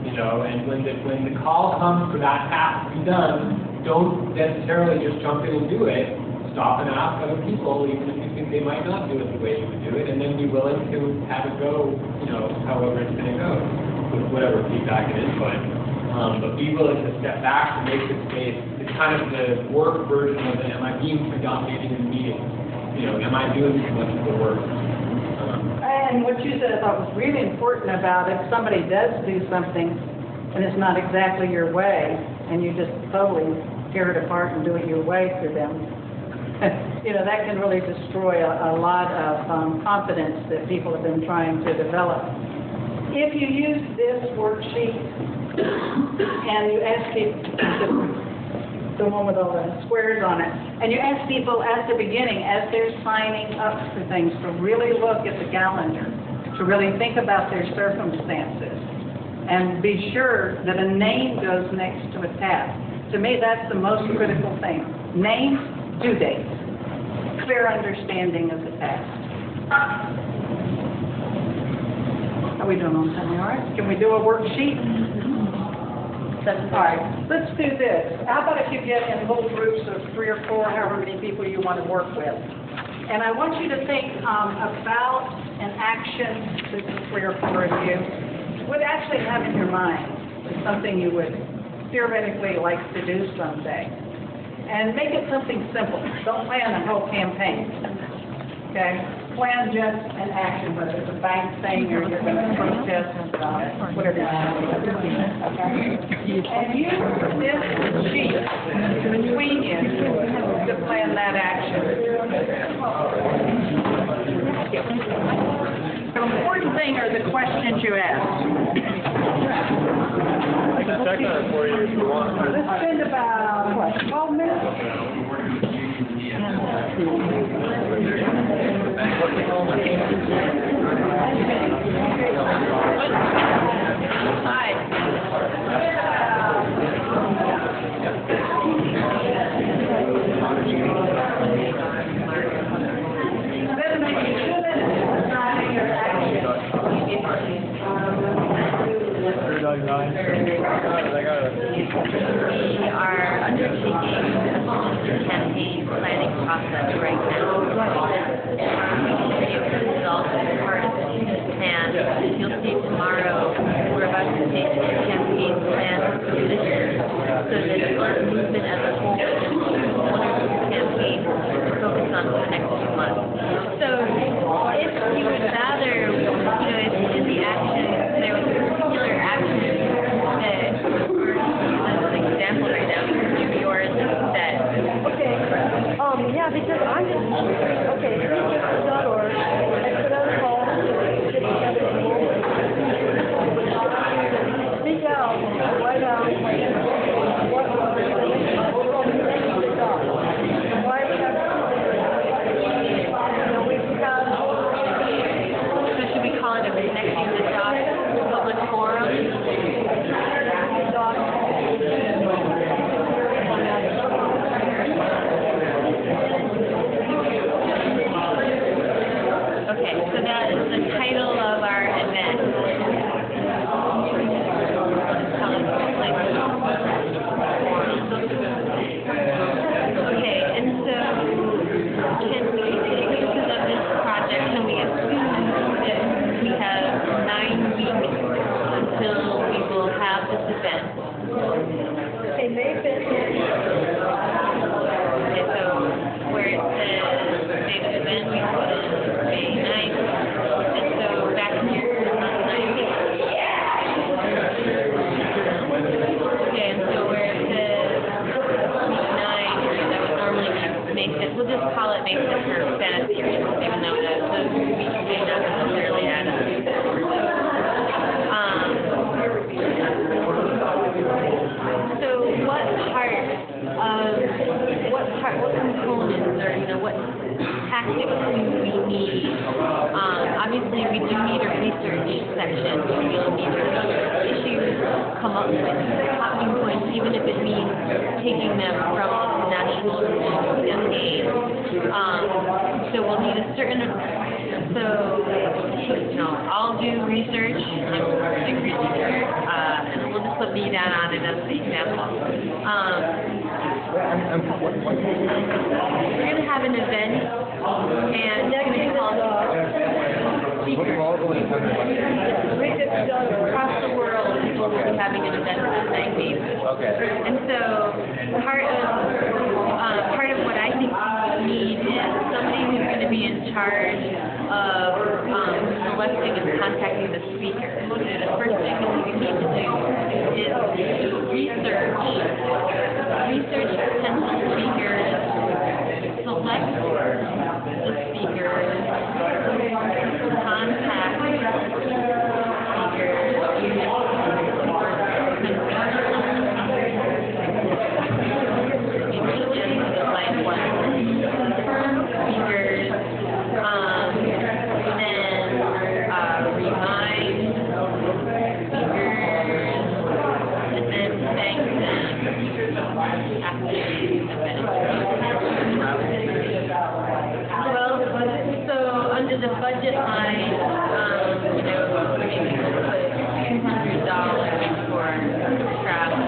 You know, and when the call comes for that task to be done, don't necessarily just jump in and do it. Stop and ask other people, even if you think they might not do it the way you would do it, and then be willing to have it go, you know, however it's going to go, with whatever feedback and input. But be willing to step back and make the space. It's kind of the work version of it. Am I being predominating in the meeting? You know, am I doing too much of the work? And what you said I thought was really important about if somebody does do something and it's not exactly your way, and you just totally tear it apart and do it your way for them, you know, that can really destroy a lot of confidence that people have been trying to develop. If you use this worksheet and you ask people, the one with all the squares on it, and you ask people at the beginning, as they're signing up for things, to really look at the calendar, to really think about their circumstances, and be sure that a name goes next to a task. To me, that's the most critical thing. Name, due date, clear understanding of the task. How are we doing on time? All right. Can we do a worksheet? All right, let's do this. How about if you get in little groups of 3 or 4, however many people you want to work with. And I want you to think about an action that's clear for you. What actually have in your mind is something you would theoretically like to do someday. And make it something simple. Don't plan a whole campaign. Okay? Plan just an action, whether it's a bank thing or you're going to protest, whatever you want to do. Okay? And use this sheet between you to plan that action. The important thing are the questions you ask. I can check that for you if you want. Let's spend about, what, 12 minutes? Hi. I got it. We are undertaking a campaign planning process right now. This is also part of it. And you'll see tomorrow, we're about to take a campaign plan for this year. So that the movement as a whole is one of these campaigns to focus on for the next few months. So if you would rather, if in the action, there was a particular action that, as an example right now, you can do yours instead. Okay, yeah, because I'm just, okay, Thrift.org, I put out a call to get together people, speak out, write out, what why we have, we have, So should we call it a connecting the dots public forum? Okay, so that is the title of our event. Okay, and so can we take pieces of this project, can we assume that we have 9 weeks until we will have this event? okay, May 5th. Okay, so where it says date of event, we put in May 9th, and so back here on the 9th. Okay, and so where it says week 9, that would normally be May 5th, we'll just call it May 5th for fantasy reasons, even though the week may not necessarily add up. So what components or, what tactics do we need? Obviously, we do need a research section. We'll need to research issues, come up with talking points, even if it means taking them from the national campaign. So we'll need a certain, I'll do research, and degree teacher, and we'll just put me down on it as the example. We're going to have an event, and it's going to be called across the world, people will be having an event on 9 days. Okay. And so part of what I think we need is somebody who's going to be in charge of selecting and contacting the speaker. The first thing that we need to do is research potential speakers, select the speakers, contact the budget line, maybe we'll put $200 for travel.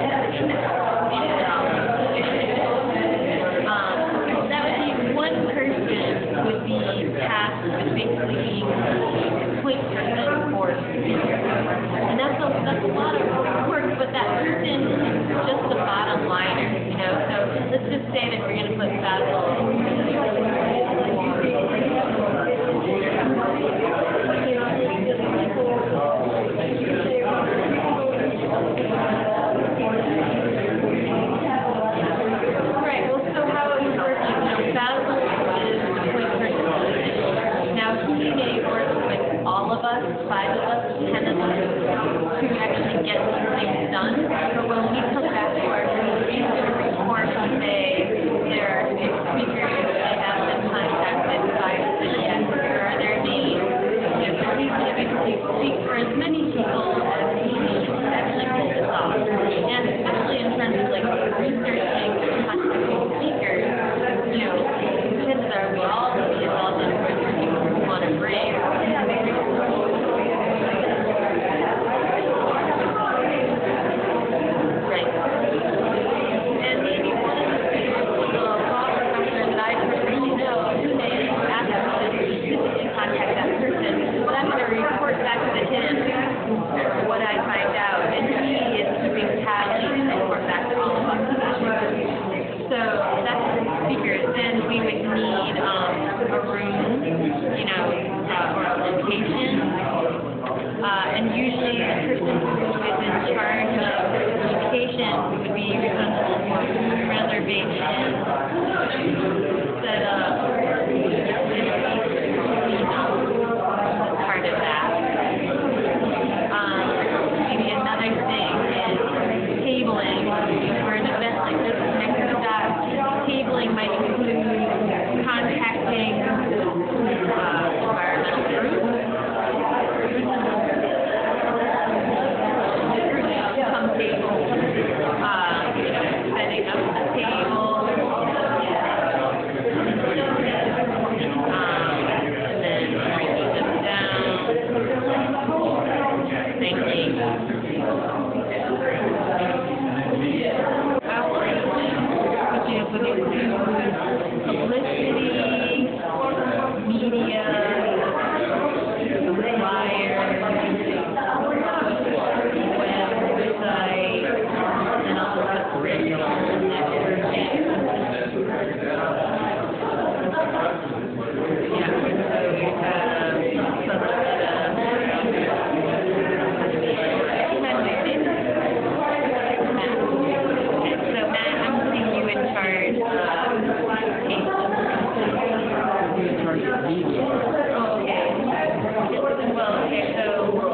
That would be one person would be tasked with basically being the point person for speaker. And that's a lot of work, but that person is just the bottom liner, So let's just say that we're going to put Basil. Us, 5 of us, 10 of us, to actually get some things done. But when we come back to our group, he's going to report and say there are 6 then we would need a room, you know, or a location. And usually the person who is in charge of location would be responsible for reservation, set up, part of that. Maybe another thing is tabling. For an event like this, next to that, tabling might include contacting environmental groups, some tables, setting up the table, and then bringing them down, thanking. Outreach, which would include publicity, media, flyers, website, and also social networking. Yeah, so you have some of so Matt, I'm putting you in charge of okay. Well, okay, so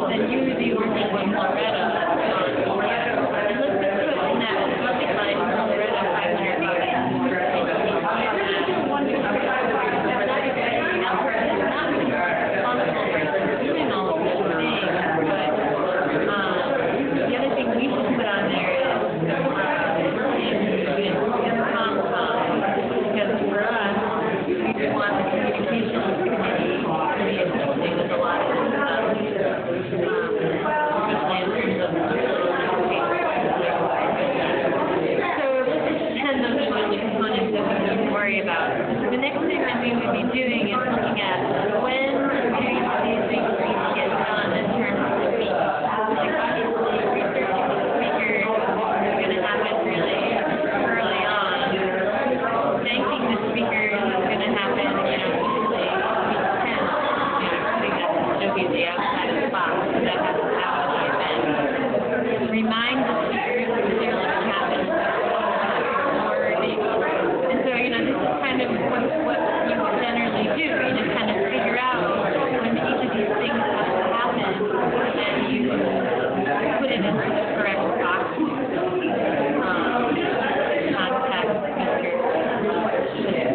then you would be working with Loretta. And let's just put in that budget line for Loretta, $500. Doing all of those things, but the other thing we should put on there is because for us, we want the communications committee to be assisting with a lot of this stuff, especially in terms of so let's just pretend those are the only components that we need to worry about. The next thing that we would be doing is looking at when do these things need to get done in terms of the week. Like obviously researching the speaker is going to happen really early on. Thanking the speaker is going to happen, you know, usually week 10, you know, putting that obviously outside of the box, so that has to happen at the event. Remind the speakers that they're going to happen or maybe. And so, you know, this is kind of what you generally do. You just kind of figure out when each of these things have to happen, and you put it into the correct box. Contact speakers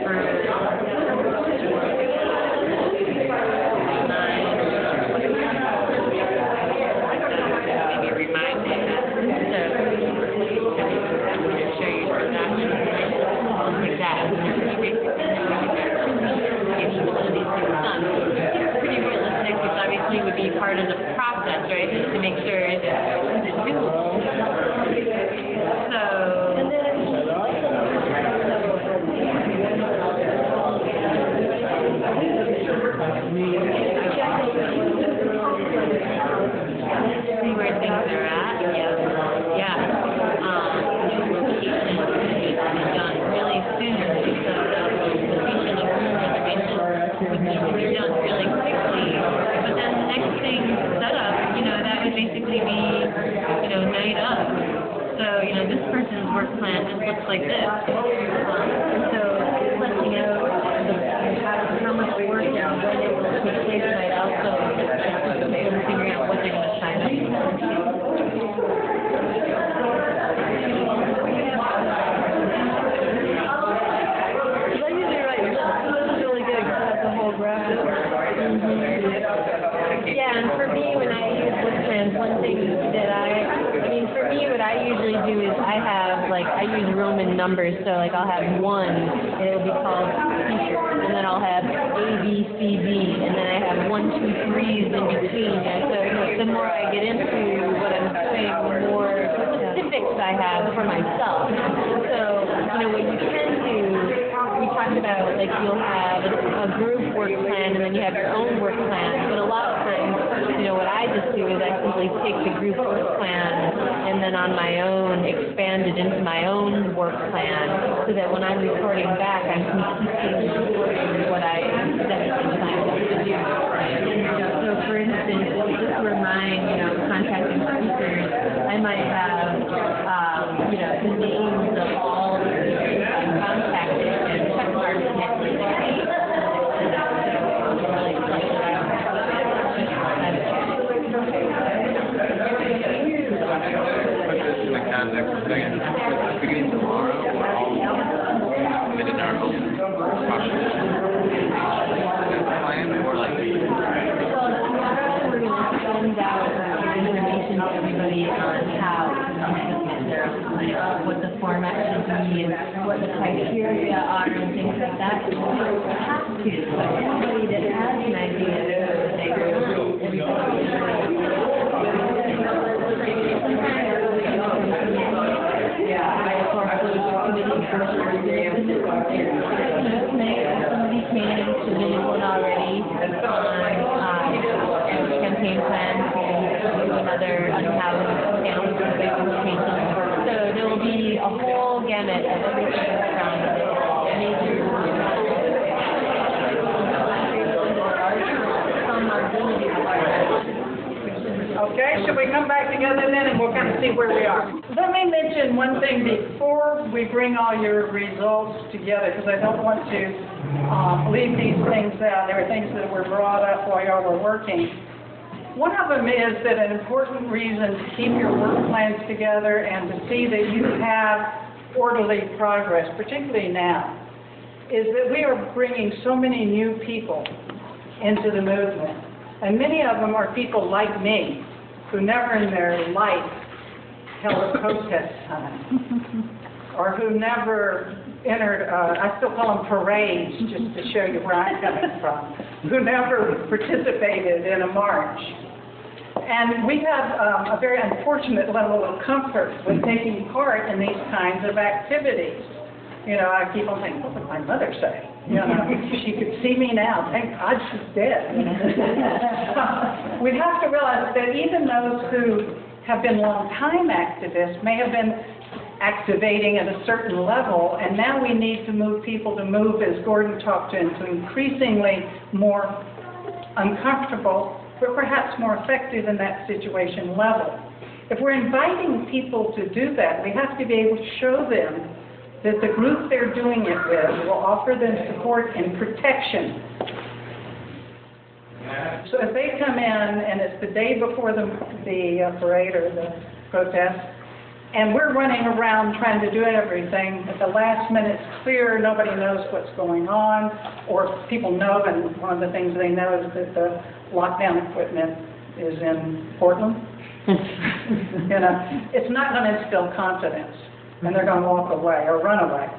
for maybe reminding us to show you for that like that. You basically get each one of these things done. It's pretty realistic, which obviously would be part of the process, right? To make sure that it's doable. So, see where things are at. Yeah. Location needs to be done really soon, so location and room reservation would need to be done really quickly. But then the next thing, setup, you know, that would basically be, you know, night up. So, you know, this person's work plan just looks like this. So, fleshing out how much work and when it will take place might also anticipate and figuring out what they're going to sign up for. I usually write lists. This is really good because I have the whole graphic. Yeah, and for me, when I use work plans, one thing that for me, what I usually do is I use Roman numbers, so like I'll have 1, and it'll be called speaker, and then I'll have A, B, C, D, and then I have 1, 2, 3s in between. Yeah, so the more I get into what I'm doing, the more specifics I have for myself. So, you know, what you can do, we talked about, like, you'll have a group work plan, and then you have your own work plan, but a lot of times, you know, what I just do is I simply take the group work plan and then on my own expand it into my own work plan so that when I'm reporting back, I'm consistently reporting what I definitely signed up to do. So for instance, just for my, contacting speakers, I might have, the names of all the speakers I'm contacted and check marks next to them. In the context of saying, beginning tomorrow, we're all within our own population. Plan or like We're going to send out information to everybody on how to get their plan, what the format should be, and what the criteria are, and things like that. We have to. Anybody that has an idea, somebody came to me already on campaign plan to do another unhoused family presentation. So there will be a whole gamut of everything from major some are going to be Okay, should we come back together then and we'll kind of see where we are? Let me mention one thing before we bring all your results together, because I don't want to leave these things out. There were things that were brought up while y'all were working. One of them is that an important reason to keep your work plans together and to see that you have orderly progress, particularly now, is that we are bringing so many new people into the movement. And many of them are people like me, who never in their life held a protest sign, or who never entered, I still call them parades, just to show you where I'm coming from, who never participated in a march. And we have a very unfortunate level of comfort with taking part in these kinds of activities. I keep on thinking, what would my mother say? She could see me now. Thank God she's dead. We have to realize that even those who have been long-time activists may have been activating at a certain level, and now we need to move people to move, as Gordon talked to, into increasingly more uncomfortable, but perhaps more effective in that situation level. If we're inviting people to do that, we have to be able to show them that the group they're doing it with will offer them support and protection. So if they come in and it's the day before the parade or the protest, and we're running around trying to do everything, at the last minute it's clear, nobody knows what's going on, or people know, and one of the things they know is that the lockdown equipment is in Portland. It's not going to instill confidence. And they're going to walk away or run away.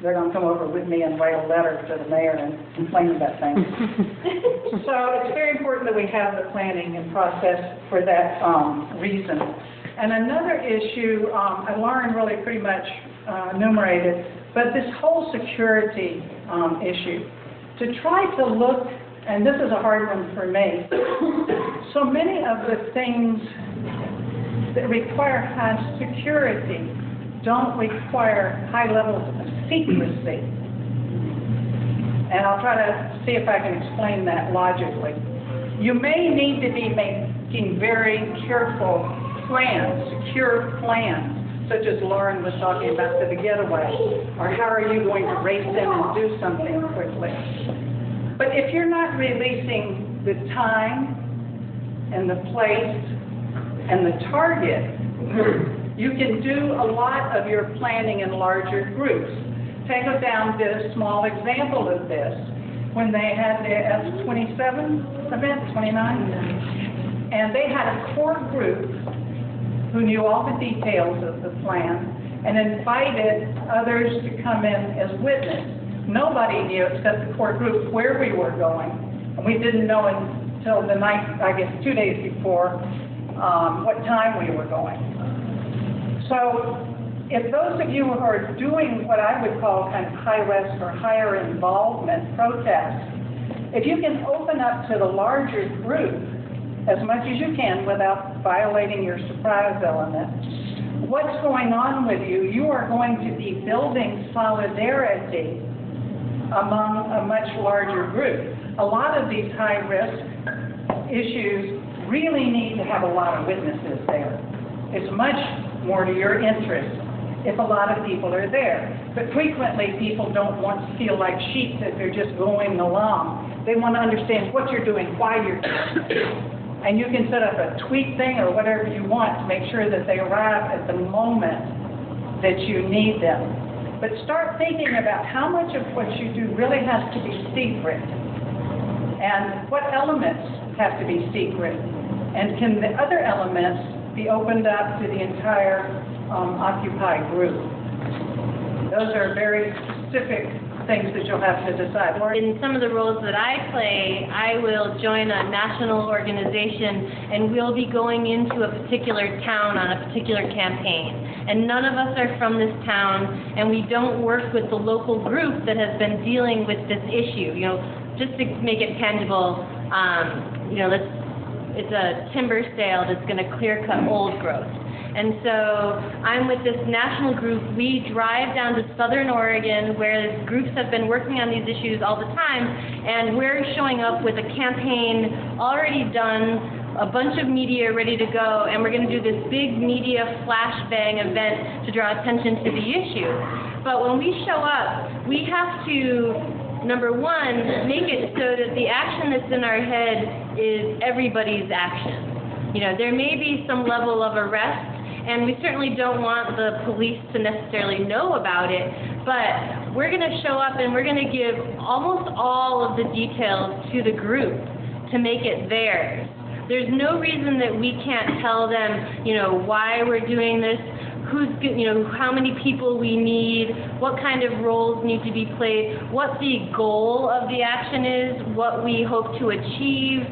They're going to come over with me and write a letter to the mayor and complain about things. So it's very important that we have the planning and process for that reason. And another issue, Lauren really pretty much enumerated, but this whole security issue, to try to look, and this is a hard one for me, so many of the things that require high security don't require high levels of secrecy. And I'll try to see if I can explain that logically. You may need to be making very careful plans, secure plans, such as Lauren was talking about for the Getaway, or how are you going to race in and do something quickly. But if you're not releasing the time and the place and the target, you can do a lot of your planning in larger groups. Tango Down did a small example of this when they had their F27 event, 29, and they had a core group who knew all the details of the plan and invited others to come in as witness. Nobody knew except the core group where we were going, and we didn't know until the night, I guess 2 days before, what time we were going. So if those of you who are doing what I would call kind of high-risk or higher involvement protests, if you can open up to the larger group as much as you can without violating your surprise element, what's going on with you, you are going to be building solidarity among a much larger group. A lot of these high-risk issues really need to have a lot of witnesses there. It's much more to your interest if a lot of people are there. But frequently, people don't want to feel like sheep that they're just going along. They want to understand what you're doing, why you're doing it. And you can set up a tweet thing or whatever you want to make sure that they arrive at the moment that you need them. But start thinking about how much of what you do really has to be secret, and what elements have to be secret, and can the other elements be opened up to the entire Occupy group. Those are very specific things that you'll have to decide. In some of the roles that I play, I will join a national organization and we'll be going into a particular town on a particular campaign. And none of us are from this town, and we don't work with the local group that has been dealing with this issue. You know, just to make it tangible, you know, it's a timber sale that's going to clear cut old growth. And so I'm with this national group. We drive down to Southern Oregon, where groups have been working on these issues all the time, and we're showing up with a campaign already done, a bunch of media ready to go, and we're going to do this big media flashbang event to draw attention to the issue. But when we show up, we have to, number one, make it so that the action that's in our head is everybody's action. You know, there may be some level of arrest, and we certainly don't want the police to necessarily know about it, but we're going to show up and we're going to give almost all of the details to the group to make it theirs. There's no reason that we can't tell them, you know, why we're doing this, who's, you know, how many people we need, what kind of roles need to be played, what the goal of the action is, what we hope to achieve,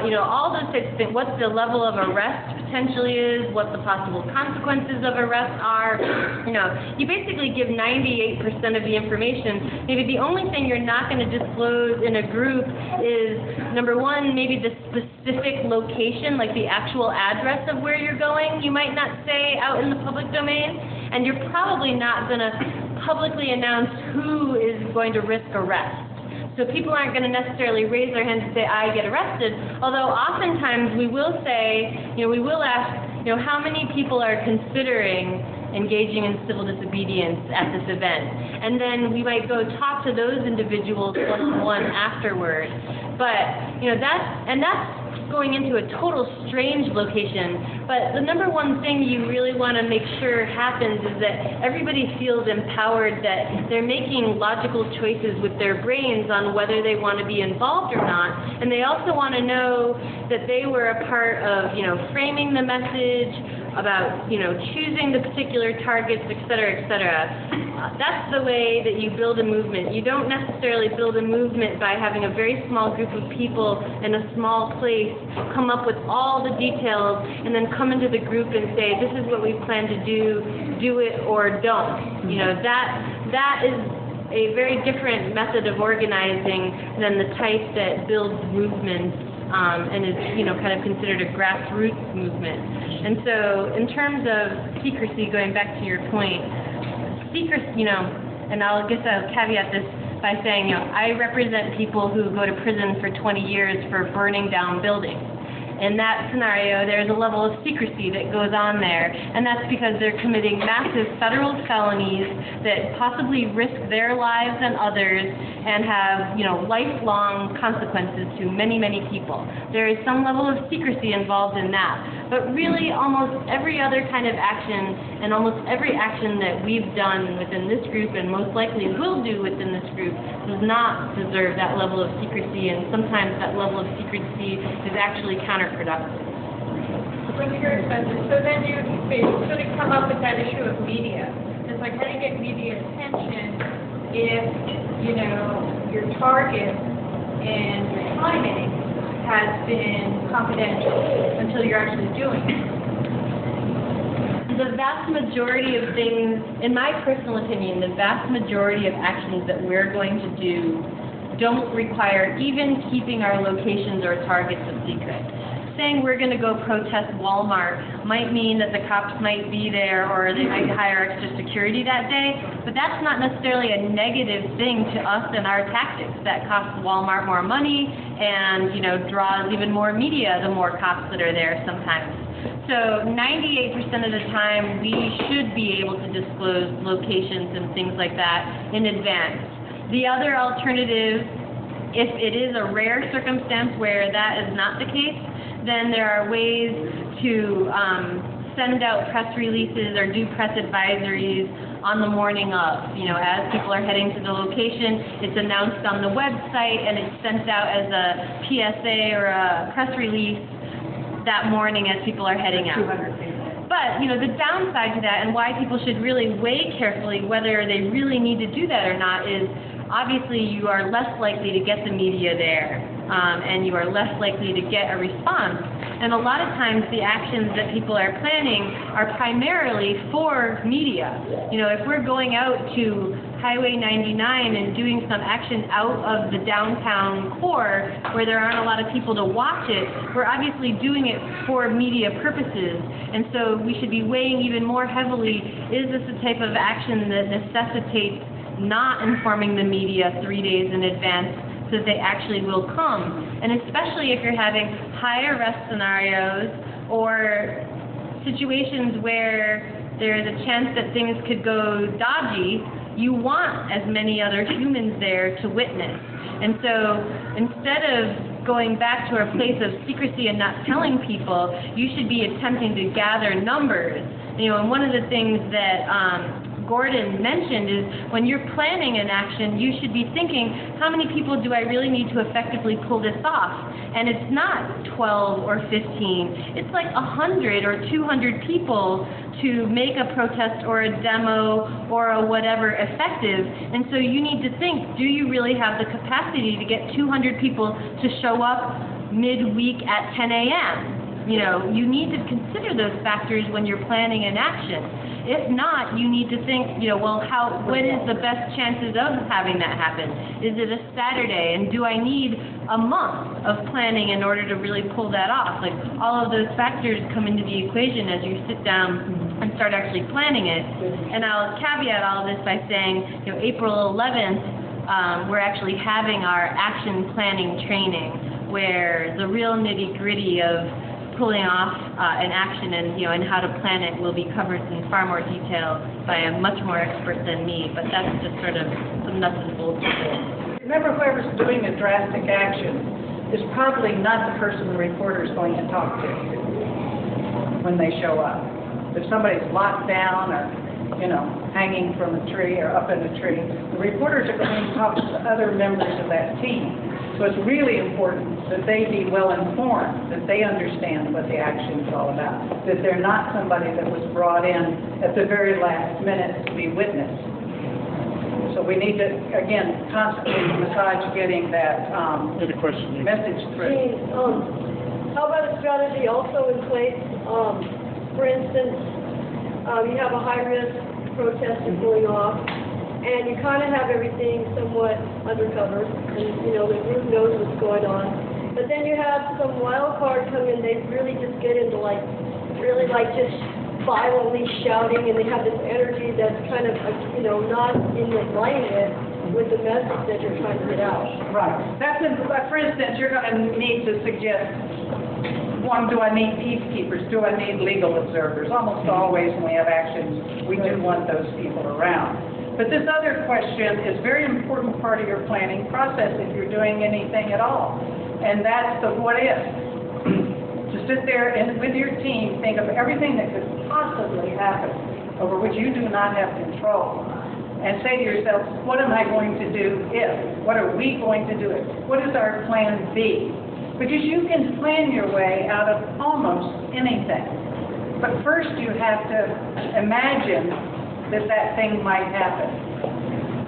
you know, all those types of things, what the level of arrest potentially is, what the possible consequences of arrest are. You know, you basically give 98% of the information. Maybe the only thing you're not going to disclose in a group is, number one, maybe the specific location, like the actual address of where you're going. You might not say out in the public domain, and you're probably not going to publicly announce who is going to risk arrest. So people aren't going to necessarily raise their hands and say, I get arrested, although oftentimes we will say, you know, we will ask, you know, how many people are considering engaging in civil disobedience at this event? And then we might go talk to those individuals one-on-one afterward. But, you know, that's going into a total strange location. But the number one thing you really want to make sure happens is that everybody feels empowered, that they're making logical choices with their brains on whether they want to be involved or not. And they also want to know that they were a part of, you know, framing the message, about, you know, choosing the particular targets, et cetera, et cetera. That's the way that you build a movement. You don't necessarily build a movement by having a very small group of people in a small place come up with all the details and then come into the group and say, this is what we plan to do it or don't. You know, that is a very different method of organizing than the type that builds movements and is, you know, kind of considered a grassroots movement. And so in terms of secrecy, going back to your point, secrecy, you know, and I'll caveat this by saying, you know, I represent people who go to prison for 20 years for burning down buildings. In that scenario, there's a level of secrecy that goes on there, and that's because they're committing massive federal felonies that possibly risk their lives and others and have, you know, lifelong consequences to many, many people. There is some level of secrecy involved in that. But really, almost every other kind of action and almost every action that we've done within this group and most likely will do within this group does not deserve that level of secrecy, and sometimes that level of secrecy is actually counterproductive. When you're expensive, so then you sort of come up with that issue of media. It's like, how do you get media attention if, you know, your target and your timing has been confidential until you're actually doing it? The vast majority of things, in my personal opinion, the vast majority of actions that we're going to do don't require even keeping our locations or targets a secret. saying we're going to go protest Walmart might mean that the cops might be there or they might hire extra security that day, but that's not necessarily a negative thing to us and our tactics. That costs Walmart more money and, you know, draws even more media the more cops that are there sometimes. So 98% of the time we should be able to disclose locations and things like that in advance. The other alternative, if it is a rare circumstance where that is not the case, then there are ways to send out press releases or do press advisories on the morning of. You know, as people are heading to the location, it's announced on the website and it's sent out as a PSA or a press release that morning as people are heading out. But, you know, the downside to that and why people should really weigh carefully whether they really need to do that or not is obviously you are less likely to get the media there, and you are less likely to get a response. And a lot of times the actions that people are planning are primarily for media. You know, if we're going out to Highway 99 and doing some action out of the downtown core where there aren't a lot of people to watch it, we're obviously doing it for media purposes. And so we should be weighing even more heavily, is this the type of action that necessitates not informing the media 3 days in advance so that they actually will come. And especially if you're having high arrest scenarios or situations where there's a chance that things could go dodgy, you want as many other humans there to witness. And so instead of going back to a place of secrecy and not telling people, you should be attempting to gather numbers. You know, and one of the things that Gordon mentioned is when you're planning an action, you should be thinking, how many people do I really need to effectively pull this off? And it's not 12 or 15. It's like 100 or 200 people to make a protest or a demo or a whatever effective. And so you need to think, do you really have the capacity to get 200 people to show up midweek at 10 a.m.? You know, you need to consider those factors when you're planning an action. If not, you need to think, you know, well, when is the best chances of having that happen? Is it a Saturday? And do I need a month of planning in order to really pull that off? Like, all of those factors come into the equation as you sit down and start actually planning it. And I'll caveat all of this by saying, you know, April 11th, we're actually having our action planning training where the real nitty-gritty of pulling off an action and, you know, and how to plan it will be covered in far more detail by a much more expert than me, but that's just sort of some nuts and bolts of it. Remember, whoever's doing the drastic action is probably not the person the reporter is going to talk to when they show up. If somebody's locked down or, you know, hanging from a tree or up in a tree, the reporters are going to talk to the other members of that team. So it's really important that they be well informed, that they understand what the action is all about, that they're not somebody that was brought in at the very last minute to be witnessed. So we need to, again, constantly massage getting that message through. How about a strategy also in place? For instance, you have a high-risk protest going off, and you kind of have everything somewhat undercover, and, you know, the group knows what's going on. But then you have some wild card come in, they really just get into, like, really, like, just violently shouting, and they have this energy that's kind of, you know, not in alignment with the message that you're trying to get out. Right. For instance, you're going to need to suggest, one, do I need peacekeepers? Do I need legal observers? Almost always when we have actions, we do want those people around. But this other question is a very important part of your planning process if you're doing anything at all. And that's the what if. To sit there and with your team think of everything that could possibly happen over which you do not have control. And say to yourself, what am I going to do if? What are we going to do if? What is our plan B? Because you can plan your way out of almost anything. But first you have to imagine that thing might happen.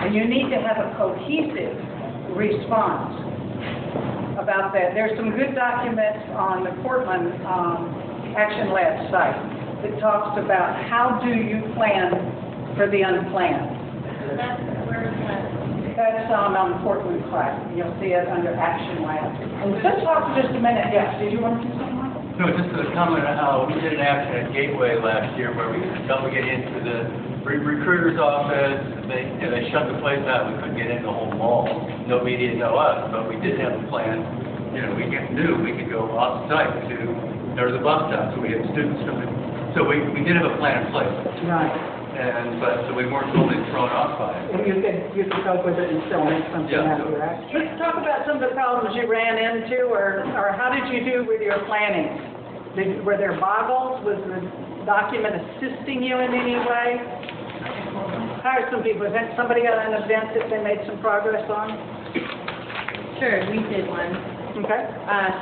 And you need to have a cohesive response about that. There's some good documents on the Portland Action Lab site that talks about how do you plan for the unplanned. That's on Portland site. You'll see it under Action Lab. Let's talk for just a minute. Yes, did you want to say something? No, just to comment on how we did an action at Getaway last year where we could double get into the recruiter's office, they shut the place out, we couldn't get in the whole mall, no media, no us, but we did have a plan, we could go off-site to the bus stop, so we had students coming, so we did have a plan in place. Right. So we weren't totally thrown off by it. And you could cope with it and still make something Yeah. out of it, right? Let's talk about some of the problems you ran into, or how did you do with your planning? Were there boggles? Was the document assisting you in any way? How are some people, has somebody got an event that they made some progress on? Sure, we did one. Okay.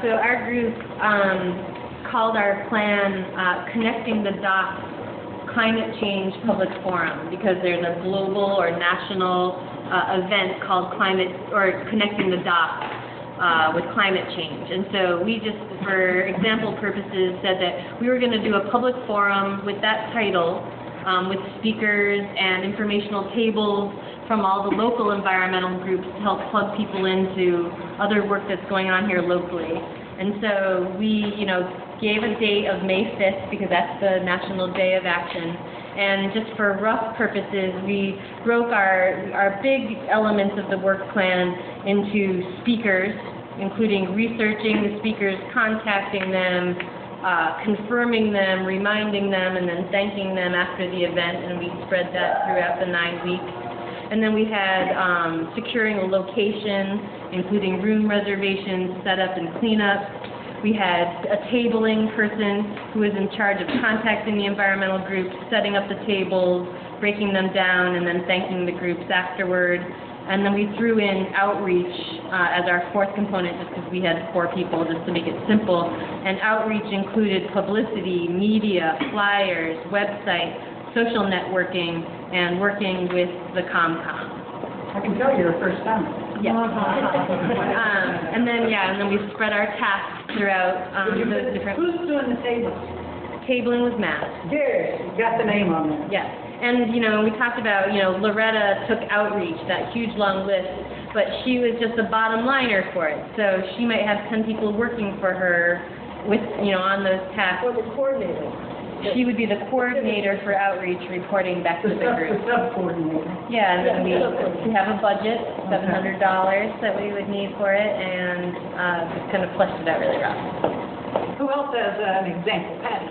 So our group called our plan Connecting the Dots Climate Change Public Forum, because there's a global or national event called Connecting the Dots with climate change. And so we just, for example purposes, said that we were going to do a public forum with that title, with speakers and informational tables from all the local environmental groups to help plug people into other work that's going on here locally. And so we, gave a date of May 5th because that's the National Day of Action. And just for rough purposes, we broke our big elements of the work plan into speakers, including researching the speakers, contacting them, confirming them, reminding them, and then thanking them after the event, and we spread that throughout the 9 weeks. And then we had securing a location, including room reservations, setup, and cleanup. We had a tabling person who was in charge of contacting the environmental groups, setting up the tables, breaking them down, and then thanking the groups afterward. And then we threw in outreach as our fourth component, just because we had 4 people, just to make it simple. And outreach included publicity, media, flyers, website, social networking, and working with the ComCom. I can tell you're a first time. Yeah. And then we spread our tasks throughout the different... Who's doing the tables? Tabling was Matt. Good, you got the name on there. Yes. And, we talked about, Loretta took outreach, that huge long list, but she was just a bottom liner for it. So she might have 10 people working for her with, on those tasks. Or the coordinator. She would be the coordinator for outreach, reporting back to the group. The sub-coordinator. Yeah, and then we have a budget, $700 that we would need for it, and just kind of fleshed it out really rough. Who else has an example? Patty?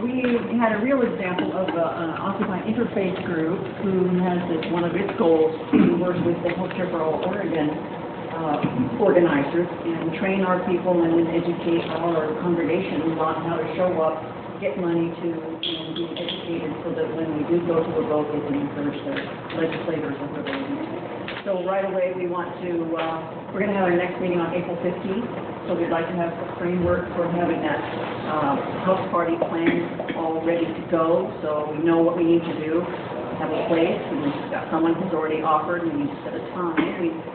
We had a real example of an Occupy Interfaith group who has as one of its goals to work with the Healthcare for All Oregon organizers and train our people and educate all our congregation on how to show up, get money to be educated so that when we do go to a vote, they can encourage their legislators and their voting. So right away we want to, we're going to have our next meeting on April 15th, so we'd like to have a framework for having that house party plan all ready to go, so we know what we need to do. Have a place, and someone has already offered, and we set a time.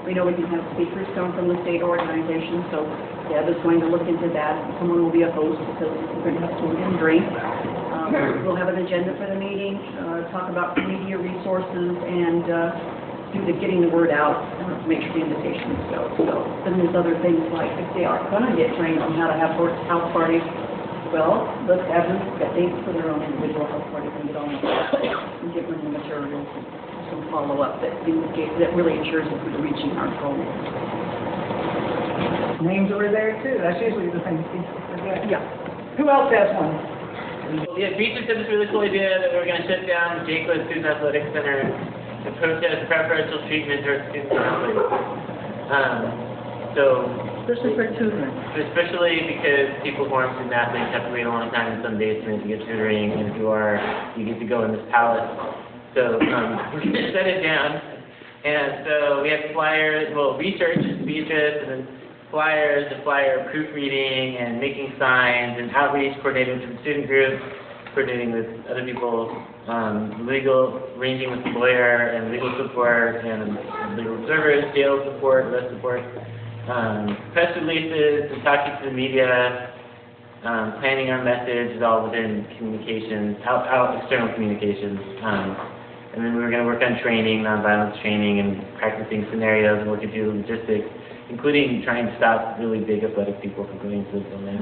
We know we can have speakers come from the state organization, so Deb is going to look into that. Someone will be a host because we're going to have food and drink. We'll have an agenda for the meeting, talk about media resources, and getting the word out to make sure the invitations go. So then there's other things like if they are going to get trained on how to have house parties, well, let's have them get dates for their own individual house parties and get on with it and give them the materials and some follow-up that really ensures that we're reaching our goal. Names over there too. That's usually the thing people forget. Yeah. Who else has one? Yeah, Beatrice had this really cool idea that we were going to shut down Jakewood Student Athletic Center to protest preferential treatment towards students around Especially for tutoring. Especially because people who aren't student athletes have to wait a long time in some basements to get tutoring, and if you are, you get to go in this palace. So we're going to shut it down. And so we have flyers, research is Beatrice, and then flyers, the flyer proofreading, and making signs, and outreach, coordinating with student groups, coordinating with other people, arranging with the lawyer, and legal support, and legal observers, jail support, arrest support. Press releases, and talking to the media, planning our message is all within communications, external communications. And then we were going to work on training, nonviolence training, and practicing scenarios and working through logistics, including trying to stop really big athletic people from going to the building.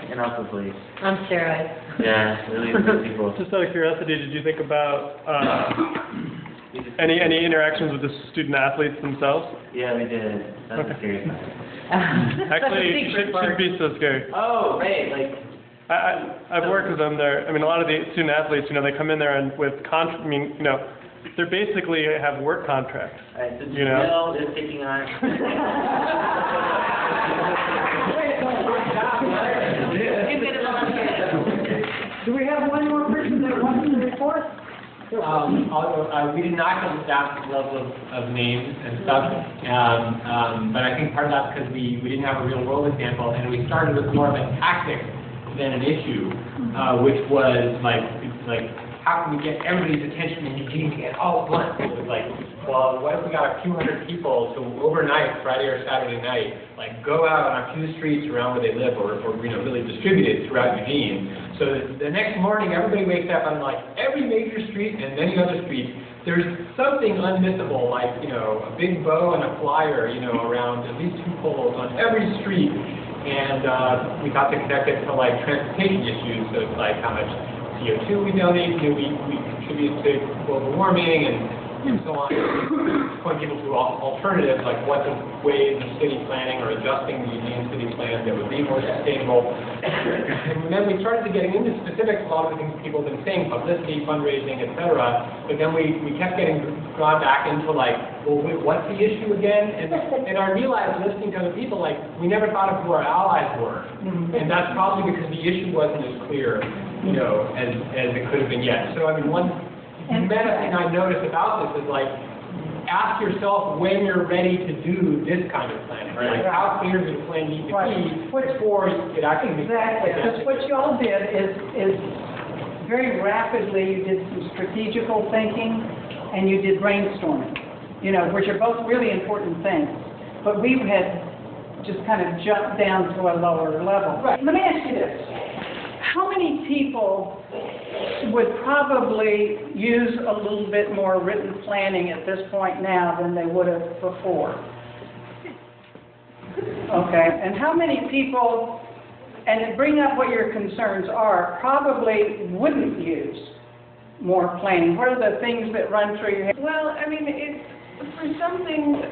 and also police. On steroids. Yeah, really big people. Just out of curiosity, did you think about any interactions with the student athletes themselves? Yeah, we did. That's a serious matter. Actually, it shouldn't be so scary. Oh, right, like... I've worked with them there. I mean, a lot of the student athletes, they come in there and they basically have work contracts. Alright, so Jill is taking on... Do we have one more person that wants to report? Although we did not get the staff level of names and stuff, but I think part of that's because we didn't have a real world example, and we started with more of a tactic than an issue, which was like how can we get everybody's attention in Eugene at all at once? It was like, well, what if we got a few hundred people to overnight, Friday or Saturday night, go out on a few streets around where they live, or really distributed throughout Eugene. So the next morning, everybody wakes up on every major street and many other streets. There's something unmissable, a big bow and a flyer, around at least 2 poles on every street. And we thought to connect it to transportation issues, so it's how much CO2 we donate, we contribute to global warming and so on. Point people to alternatives, what the ways of city planning or adjusting the Eugene city plan that would be more sustainable. And then we started to getting into specifics, a lot of the things people have been saying, publicity, fundraising, etc. But then we kept getting drawn back into well, what's the issue again? And I realized listening to other people, we never thought of who our allies were. And that's probably because the issue wasn't as clear, as it could have been yet. So one meta thing I noticed about this is ask yourself when you're ready to do this kind of planning. Right. How clear does the plan need to be before it actually Exactly, because what y'all did is very rapidly, you did some strategical thinking and you did brainstorming, which are both really important things. But we had just kind of jumped down to a lower level. Right. Let me ask you this. How many people would probably use a little bit more written planning at this point now than they would have before? Okay, and how many people, and bring up what your concerns are, probably wouldn't use more planning? What are the things that run through your head? Well, for some things,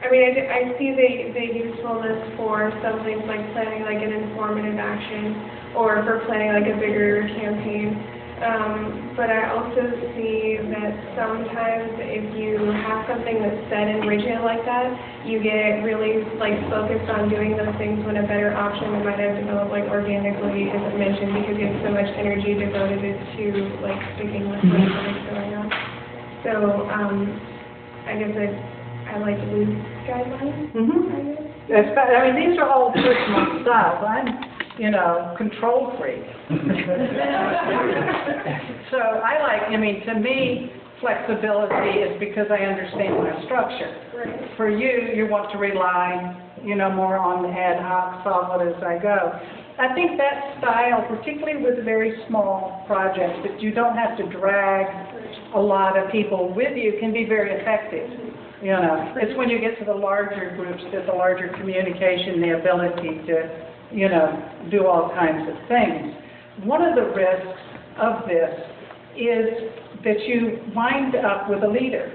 I see the usefulness for some things like planning an informative action, or for planning a bigger campaign. But I also see that sometimes if you have something that's set and rigid like that, you get really focused on doing those things when a better option that might have developed organically isn't mentioned, because you have so much energy devoted to sticking with what's going on. So I guess I like loose guidelines. These are all personal styles. I'm control freak. So to me, flexibility is because I understand my structure. Right. For you, you want to rely, more on the ad hoc, solve it as I go. I think that style, particularly with very small projects that you don't have to drag a lot of people with you, can be very effective. It's when you get to the larger groups, that the larger communication, the ability to do all kinds of things. One of the risks of this is that you wind up with a leader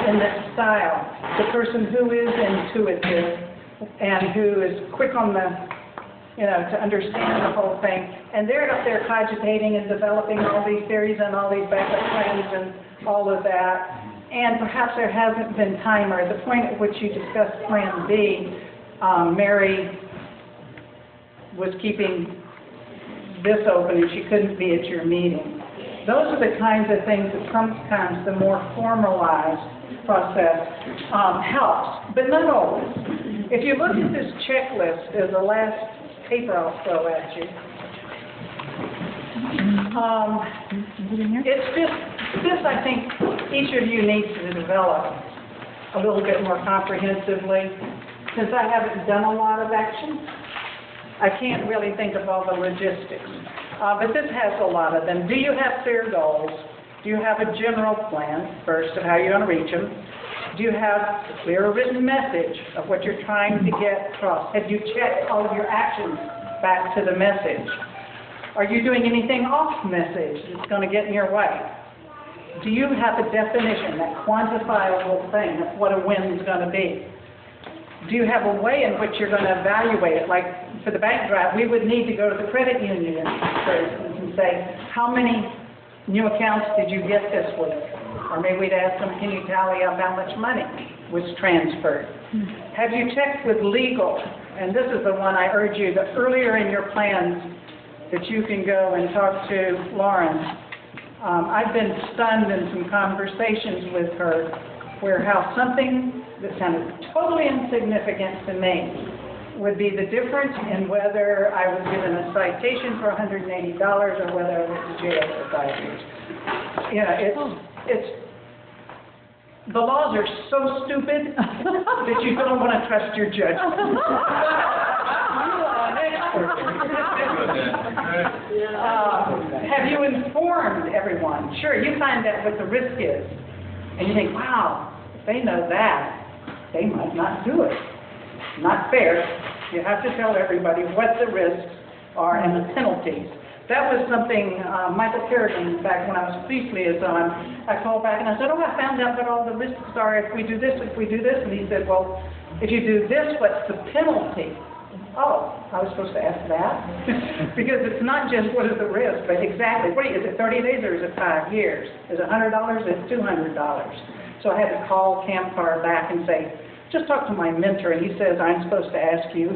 in that style, the person who is intuitive and who is quick on the, to understand the whole thing. And they're up there cogitating and developing all these theories and all these backup plans and all of that. And perhaps there hasn't been time, or the point at which you discussed Plan B, Mary was keeping this open and she couldn't be at your meeting. Those are the kinds of things that sometimes the more formalized process helps, but not always. If you look at this checklist as the last paper I'll throw at you, it's just, this I think each of you needs to develop a little bit more comprehensively. Since I haven't done a lot of action, I can't really think of all the logistics. But this has a lot of them. Do you have clear goals? Do you have a general plan, first, of how you're going to reach them? Do you have a clear written message of what you're trying to get across? Have you checked all of your actions back to the message? Are you doing anything off message that's going to get in your way? Do you have a definition, that quantifiable thing of what a win is going to be? Do you have a way in which you're going to evaluate it? Like for the bank draft, we would need to go to the credit union, for instance, and say, how many new accounts did you get this week? Or maybe we'd ask them, can you tally up how much money was transferred? Have you checked with legal? And this is the one I urge you, that earlier in your plans that you can go and talk to Lauren. I've been stunned in some conversations with her where how something that sounded totally insignificant to me would be the difference in whether I was given a citation for $180 or whether I went to jail for 5 years. You know, it's the laws are so stupid that you don't want to trust your judgment. Have you informed everyone? Sure, you find out what the risk is, and you think, wow, if they know that, they might not do it. Not fair. You have to tell everybody what the risks are and the penalties. That was something Michael Kerrigan, back when I was police liaison, I called back and I said, oh, I found out what all the risks are if we do this, if we do this. And he said, well, if you do this, what's the penalty? Oh, I was supposed to ask that? Because it's not just what is the risk, but exactly, is it 30 days or is it 5 years? Is it $100? Is it $200? So I had to call Camcar back and say, just talk to my mentor, and he says I'm supposed to ask you.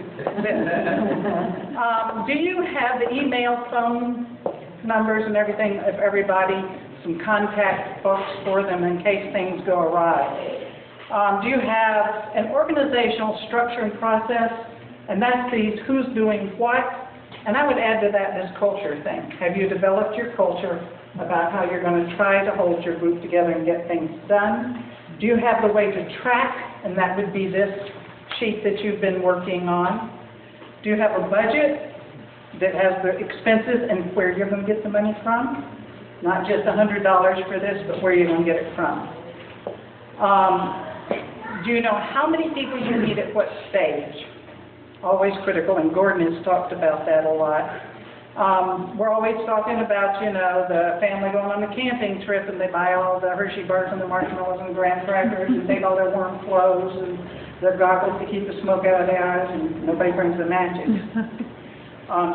Do you have the email, phone numbers and everything of everybody, some contact folks for them in case things go awry? Do you have an organizational structure and process? And that sees who's doing what. And I would add to that this culture thing. Have you developed your culture about how you're going to try to hold your group together and get things done? Do you have the way to track? And that would be this sheet that you've been working on. Do you have a budget that has the expenses and where you're going to get the money from? Not just $100 for this, but where you're going to get it from. Do you know how many people you need at what stage? Always critical, and Gordon has talked about that a lot. We're always talking about, you know, the family going on a camping trip and they buy all the Hershey bars and the marshmallows and the graham crackers and take all their warm clothes and their goggles to keep the smoke out of their eyes and nobody brings the matches.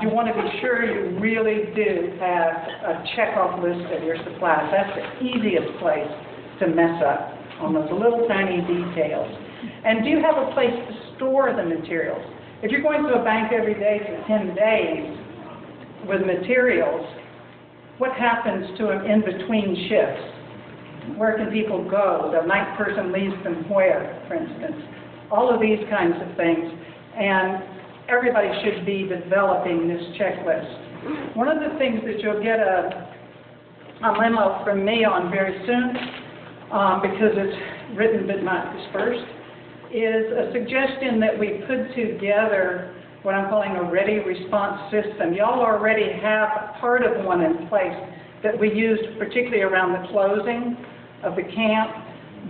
You want to be sure you really do have a check-off list of your supplies. That's the easiest place to mess up on those little tiny details. And do you have a place to store the materials? If you're going to a bank every day for 10 days, with materials, what happens to them in between shifts? Where can people go? The night person leaves them where, for instance? All of these kinds of things. And everybody should be developing this checklist. One of the things that you'll get a memo from me on very soon, because it's written but not dispersed, is a suggestion that we put together what I'm calling a ready response system. Y'all already have part of one in place that we used particularly around the closing of the camp,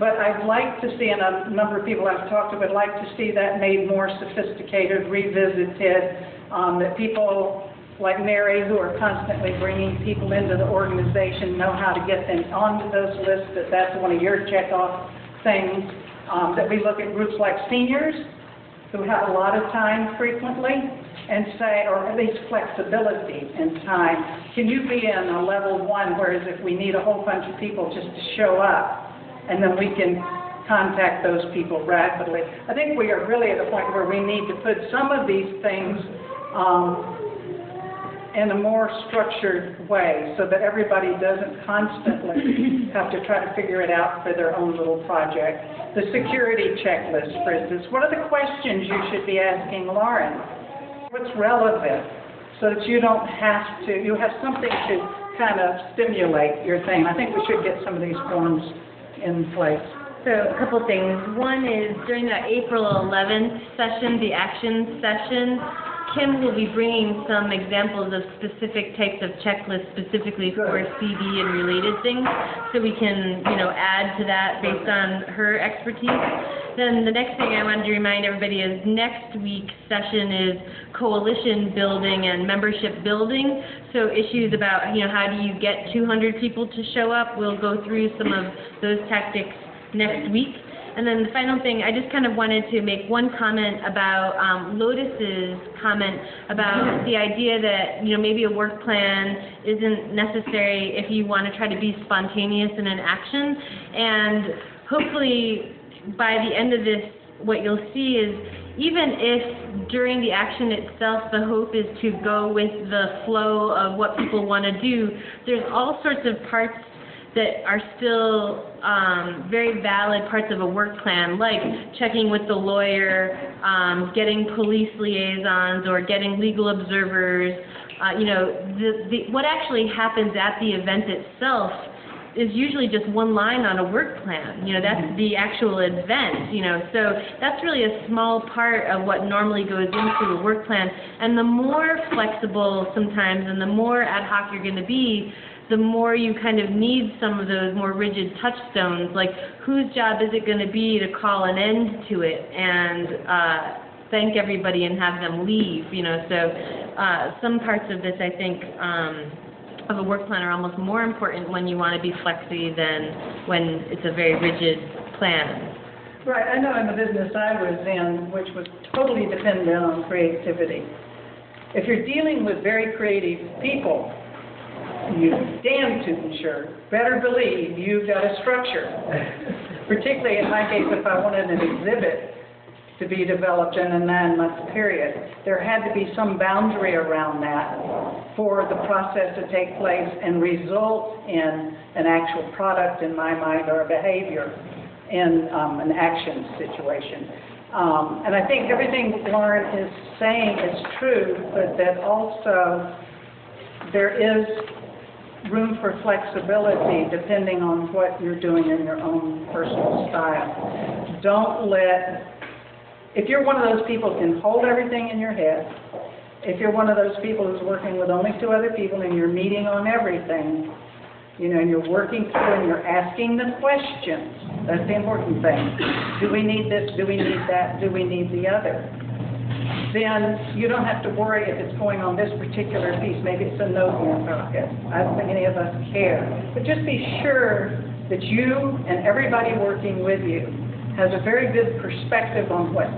but I'd like to see, and a number of people I've talked to would like to see that made more sophisticated, revisited, that people like Mary, who are constantly bringing people into the organization, know how to get them onto those lists, that's one of your check-off things, that we look at groups like seniors, who have a lot of time frequently, and say, or at least flexibility in time. Can you be in a level 1, whereas if we need a whole bunch of people just to show up, and then we can contact those people rapidly? I think we are really at a point where we need to put some of these things in a more structured way so that everybody doesn't constantly have to try to figure it out for their own little project. The security checklist, for instance. What are the questions you should be asking Lauren? What's relevant so that you don't have to, you have something to kind of stimulate your thing. I think we should get some of these forms in place. So a couple things. One is during the April 11th session, the action session, Kim will be bringing some examples of specific types of checklists specifically for CD and related things, so we can, you know, add to that based on her expertise. Then the next thing I wanted to remind everybody is next week's session is coalition building and membership building. So issues about, you know, how do you get 200 people to show up? We'll go through some of those tactics next week. And then the final thing, I just kind of wanted to make one comment about Lotus's comment about the idea that, you know, maybe a work plan isn't necessary if you want to try to be spontaneous in an action. And hopefully by the end of this, what you'll see is even if during the action itself the hope is to go with the flow of what people want to do, there's all sorts of parts that are still very valid parts of a work plan, like checking with the lawyer, getting police liaisons, or getting legal observers. You know, what actually happens at the event itself is usually just one line on a work plan. You know, that's the actual event, you know, so that's really a small part of what normally goes into a work plan. And the more flexible sometimes and the more ad hoc you're going to be, the more you kind of need some of those more rigid touchstones, like whose job is it going to be to call an end to it and thank everybody and have them leave, you know. So some parts of this, I think, of a work plan are almost more important when you want to be flexy than when it's a very rigid plan. Right, I know in the business I was in, which was totally dependent on creativity. If you're dealing with very creative people, you damn tootin' sure better believe you've got a structure. Particularly in my case, if I wanted an exhibit to be developed in a 9-month period, there had to be some boundary around that for the process to take place and result in an actual product, in my mind, or a behavior in an action situation. And I think everything Lauren is saying is true, but that also there is room for flexibility depending on what you're doing in your own personal style. Don't let, if you're one of those people who can hold everything in your head, if you're one of those people who's working with only 2 other people and you're meeting on everything, you know, and you're working through and you're asking the questions, that's the important thing. Do we need this? Do we need that? Do we need the other? Then you don't have to worry if it's going on this particular piece. Maybe it's a note in your pocket. I don't think any of us care. But just be sure that you and everybody working with you has a very good perspective on what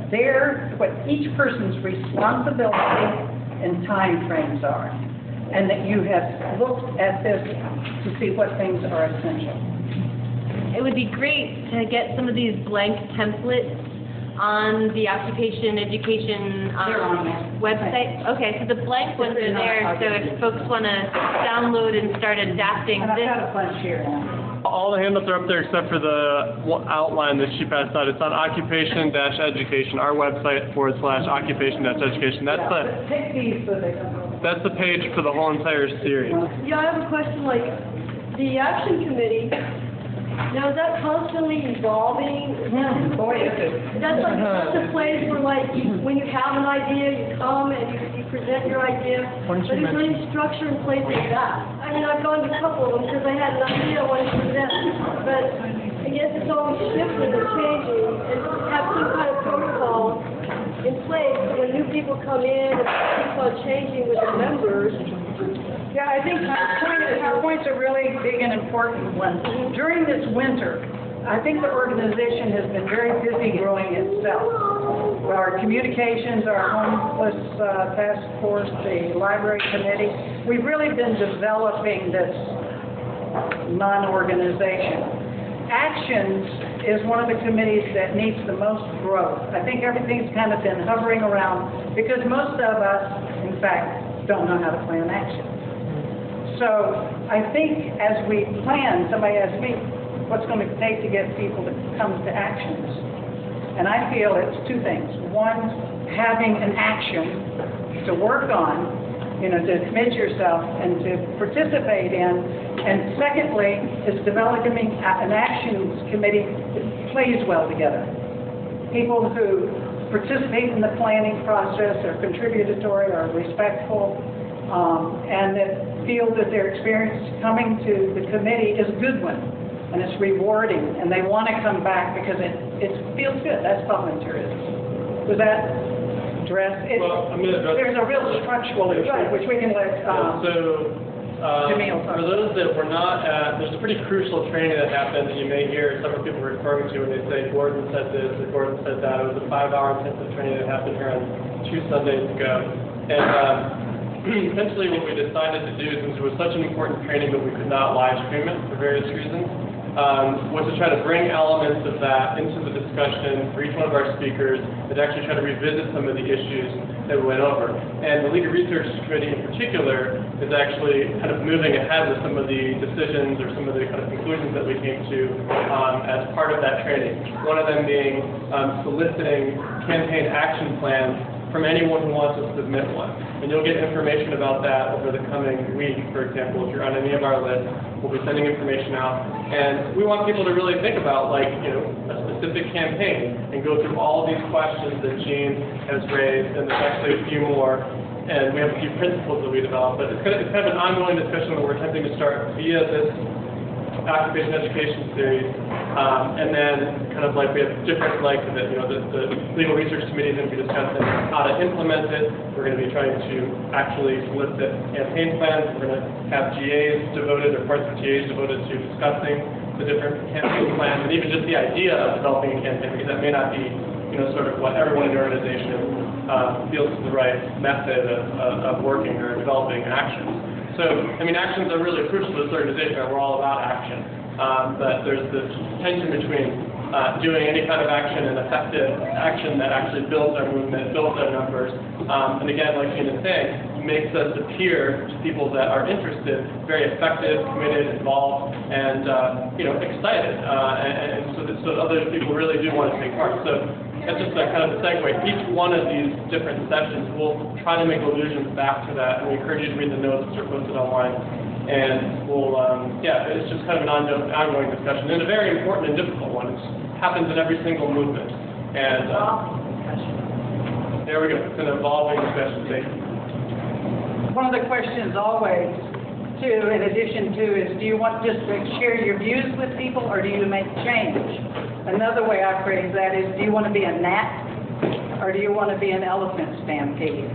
each person's responsibility and time frames are, and that you have looked at this to see what things are essential. It would be great to get some of these blank templates on the occupation education website. Okay, so the blank ones are there, so if folks want to download and start adapting And I've this. got a bunch here now. All the handouts are up there except for the outline that she passed out. It's on occupation-education, our website /occupation-education. Take these so they can... That's the page for the whole entire series. Yeah, I have a question, like, the action committee, now is that constantly evolving? Boy, is it. That's like such a place where, like, when you have an idea, you come and you present your idea, but is there any structure in place like that? I mean, I've gone to a couple of them because I had an idea I wanted to present, but I guess it's always shifting and changing, and have some kind of protocol in place when new people come in and keep on changing with the members. Yeah, I think her point's a really big and important one. During this winter, I think the organization has been very busy growing itself. Our communications, our homeless task force, the library committee, we've really been developing this non-organization. Actions is one of the committees that needs the most growth. I think everything's kind of been hovering around because most of us, in fact, don't know how to plan action. So I think as we plan, somebody asked me, what's going to take to get people to come to actions? And I feel it's 2 things. One, having an action to work on, you know, to commit yourself and to participate in. And secondly, is developing an actions committee that plays well together. People who participate in the planning process, are contributory, are respectful, and that feel that their experience coming to the committee is a good one, and it's rewarding, and they want to come back because it feels good. That's volunteerism. Was that addressed? Well, I'm going to address. There's a real structural issue, which we can let Jamil talk. For those that were not at, there's a pretty crucial training that happened that you may hear several people referring to when they say Gordon said this or Gordon said that. It was a 5-hour intensive training that happened here on 2 Sundays ago. And essentially what we decided to do, since it was such an important training that we could not live stream it for various reasons, was to try to bring elements of that into the discussion for each one of our speakers and actually try to revisit some of the issues that we went over. And the League of Research Committee in particular is actually kind of moving ahead with some of the decisions or some of the kind of conclusions that we came to as part of that training. One of them being soliciting campaign action plans from anyone who wants to submit one. And you'll get information about that over the coming week, for example. If you're on any of our lists, we'll be sending information out. And we want people to really think about, like, a specific campaign and go through all these questions that Jean has raised, and there's actually a few more. And we have a few principles that we developed, but it's kind of an ongoing discussion that we're attempting to start via this occupation education series, and then kind of like we have different legs of it. The Legal Research Committee is going to be discussing how to implement it. We're going to be trying to actually solicit campaign plans. We're going to have GAs devoted, or parts of GAs devoted to discussing the different campaign plans, and even just the idea of developing a campaign, because that may not be, sort of what everyone in your organization feels is the right method of working or developing actions. So, actions are really crucial to this organization. We're all about action. But there's this tension between doing any kind of action and effective action that actually builds our movement, builds our numbers. And again, like Gina is saying, makes us appear to people that are interested, very effective, committed, involved, and excited. And so other people really do want to take part. So that's just a kind of a segue. Each one of these different sessions, we'll try to make allusions back to that, and we encourage you to read the notes that are posted online. And we'll, it's just kind of an ongoing discussion, and a very important and difficult one. It happens in every single movement. And there we go. It's an evolving discussion. Thank you. One of the questions always, too, in addition to, is do you want just to share your views with people, or do you make change? Another way I phrase that is, do you want to be a gnat, or do you want to be an elephant stampede?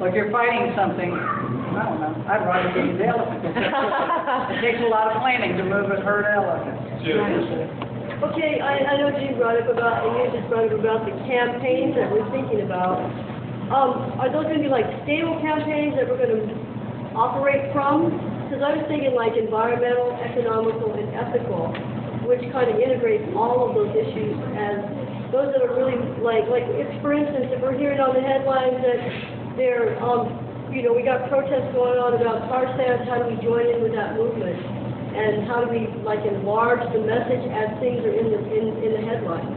Well, if you're fighting something, I don't know, I'd rather be the elephant. It takes a lot of planning to move a herd of elephants. Okay, I know Jean brought up about, and you just brought up about the campaigns that we're thinking about. Are those going to be like stable campaigns that we're going to operate from? Because I was thinking like environmental, economical, and ethical, which kind of integrates all of those issues as those that are really like if, for instance, if we're hearing on the headlines that there, we got protests going on about tar sands, how do we join in with that movement? And how do we enlarge the message as things are in the headlines?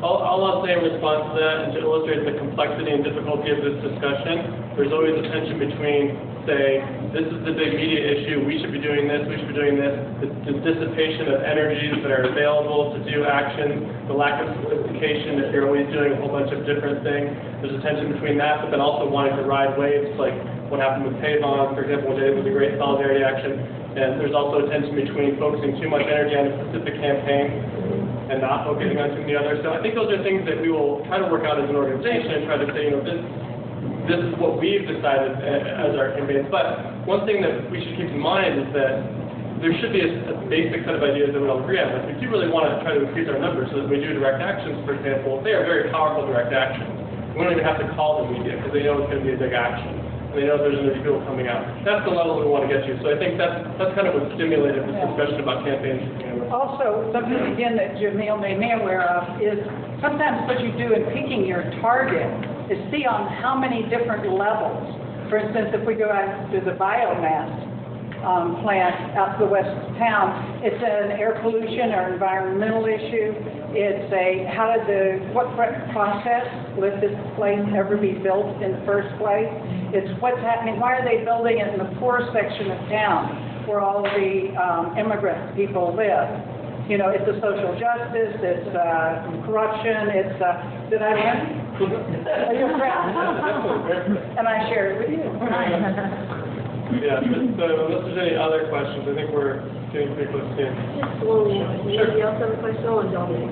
All I'll say in response to that, and to illustrate the complexity and difficulty of this discussion, there's always a tension between, say, this is the big media issue, we should be doing this, we should be doing this, the dissipation of energies that are available to do action, the lack of sophistication if you're always doing a whole bunch of different things. There's a tension between that, but then also wanting to ride waves, like what happened with Pavon, for example, which was a great solidarity action. And there's also a tension between focusing too much energy on a specific campaign and not focusing on too many others. So I think those are things that we will try to work out as an organization and try to say, this is what we've decided as our campaigns. But one thing that we should keep in mind is that there should be a basic set of ideas that we all agree on. If we do really want to try to increase our numbers so that we do direct actions, for example, they are very powerful direct actions. We don't even have to call the media because they know it's going to be a big action. They know there's going to be people coming out. That's the level we want to get to. So I think that's kind of what stimulated this discussion about campaigns. Also, something again that Jamil made me aware of is sometimes what you do in picking your target is see on how many different levels. For instance, if we go out to the biomass plant out to the west of town, it's an air pollution or environmental issue. It's what process let this place ever be built in the first place? It's what's happening, why are they building it in the poor section of town where all the immigrant people live? It's a social justice, it's corruption, did I win? You're friends. And I share it with you. Yeah, so unless there's any other questions, I think we're getting pretty close to the end. Just one, maybe else have a question on Dominic.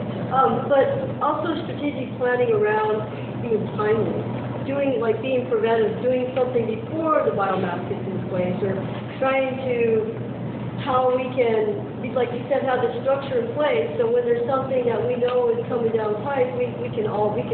But also strategic planning around being timely, doing, like being preventive, doing something before the biomass gets in place, or trying to, how we can, like you said, have the structure in place, so when there's something that we know is coming down the pipe, we can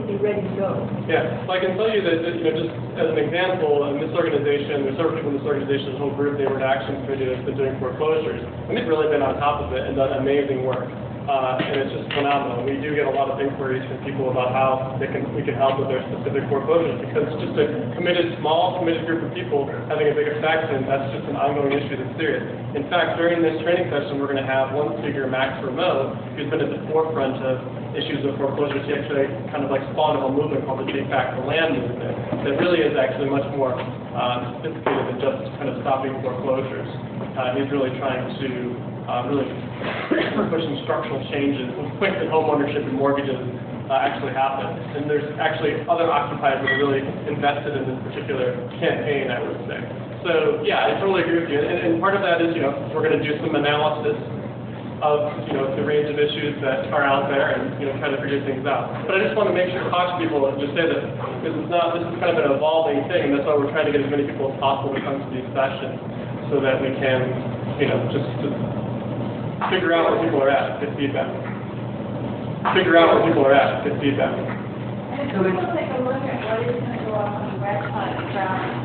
be ready to go. Yeah, well, I can tell you that, just as an example, in this organization, there's several people in this organization, this whole group, Neighborhood Action Committee, that's been doing foreclosures, and they've really been on top of it and done amazing work. And it's just phenomenal. We do get a lot of inquiries from people about how we can help with their specific foreclosures, because it's just a small committed group of people having a big effect, and that's just an ongoing issue that's serious. In fact, during this training session, we're going to have one speaker, Max Rameau, who's been at the forefront of issues of foreclosures. He actually kind of like spawned a movement called the Take Back the Land movement that really is actually much more sophisticated than just kind of stopping foreclosures. He's really trying to we're pushing structural changes, quick that home ownership and mortgages actually happen. And there's actually other occupiers that are really invested in this particular campaign, I would say. So yeah, I totally agree with you. And part of that is, we're going to do some analysis of, the range of issues that are out there and, try to figure things out. But I just want to make sure to caution people and just say that this is kind of an evolving thing, and that's why we're trying to get as many people as possible to come to these sessions so that we can, just figure out where people are at, get feedback. Figure out where people are at, get feedback. And if people take a look at what is going to go up on the website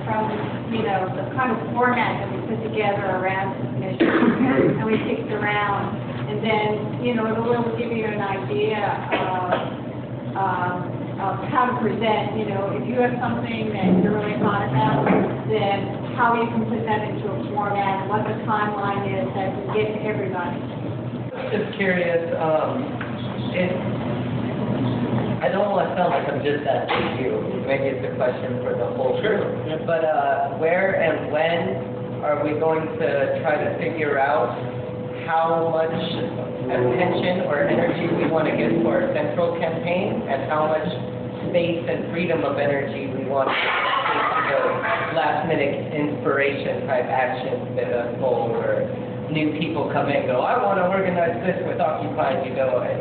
from the kind of format that we put together around this mission, and we picked around, and then, it will give you an idea of how to present. If you have something that you're really hot about, then how you can put that into a format, what the timeline is that can get to everybody. Just curious, I don't want to sound like I'm just asking you. Maybe it's a question for the whole group. But where and when are we going to try to figure out how much attention or energy we want to give to our central campaign, and how much space and freedom of energy we want to take to the last-minute inspiration type actions that unfold, or new people come in and go, I want to organize this with Occupy, hey,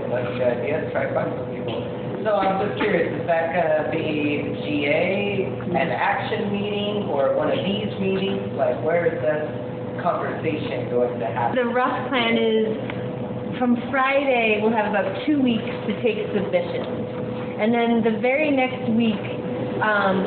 what's the idea? Try to find some people. So I'm just curious, is that going to be GA, an action meeting, or one of these meetings? Like, where is this conversation going to happen? The rough plan is, from Friday, we'll have about 2 weeks to take submissions. And then the very next week,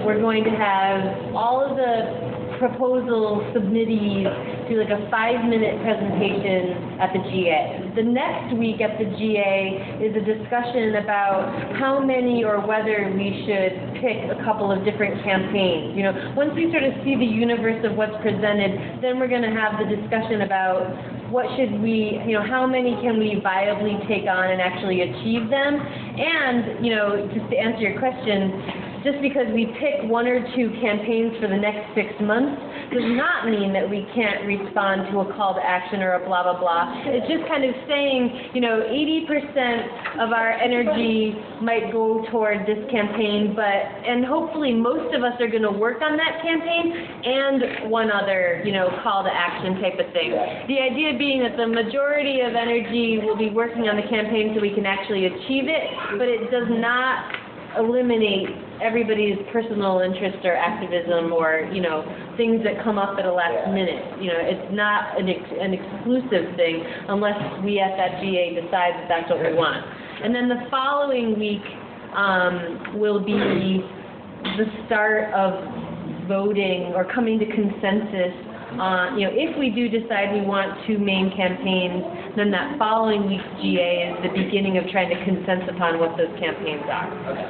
we're going to have all of the proposal submittees do like a 5-minute presentation at the GA. The next week at the GA is a discussion about how many or whether we should pick a couple of different campaigns. Once we sort of see the universe of what's presented, then we're going to have the discussion about what should we, how many can we viably take on and actually achieve them. And, just to answer your question, just because we pick 1 or 2 campaigns for the next 6 months does not mean that we can't respond to a call to action or a blah, blah, blah. It's just kind of saying, 80% of our energy might go toward this campaign, and hopefully most of us are going to work on that campaign and one other, call to action type of thing. The idea being that the majority of energy will be working on the campaign so we can actually achieve it, but it does not eliminate everybody's personal interest or activism or, things that come up at a last minute. It's not an exclusive thing unless we at that GA decide that that's what we want. And then the following week will be the start of voting or coming to consensus on, if we do decide we want 2 main campaigns, then that following week's GA is the beginning of trying to consensus upon what those campaigns are. Okay.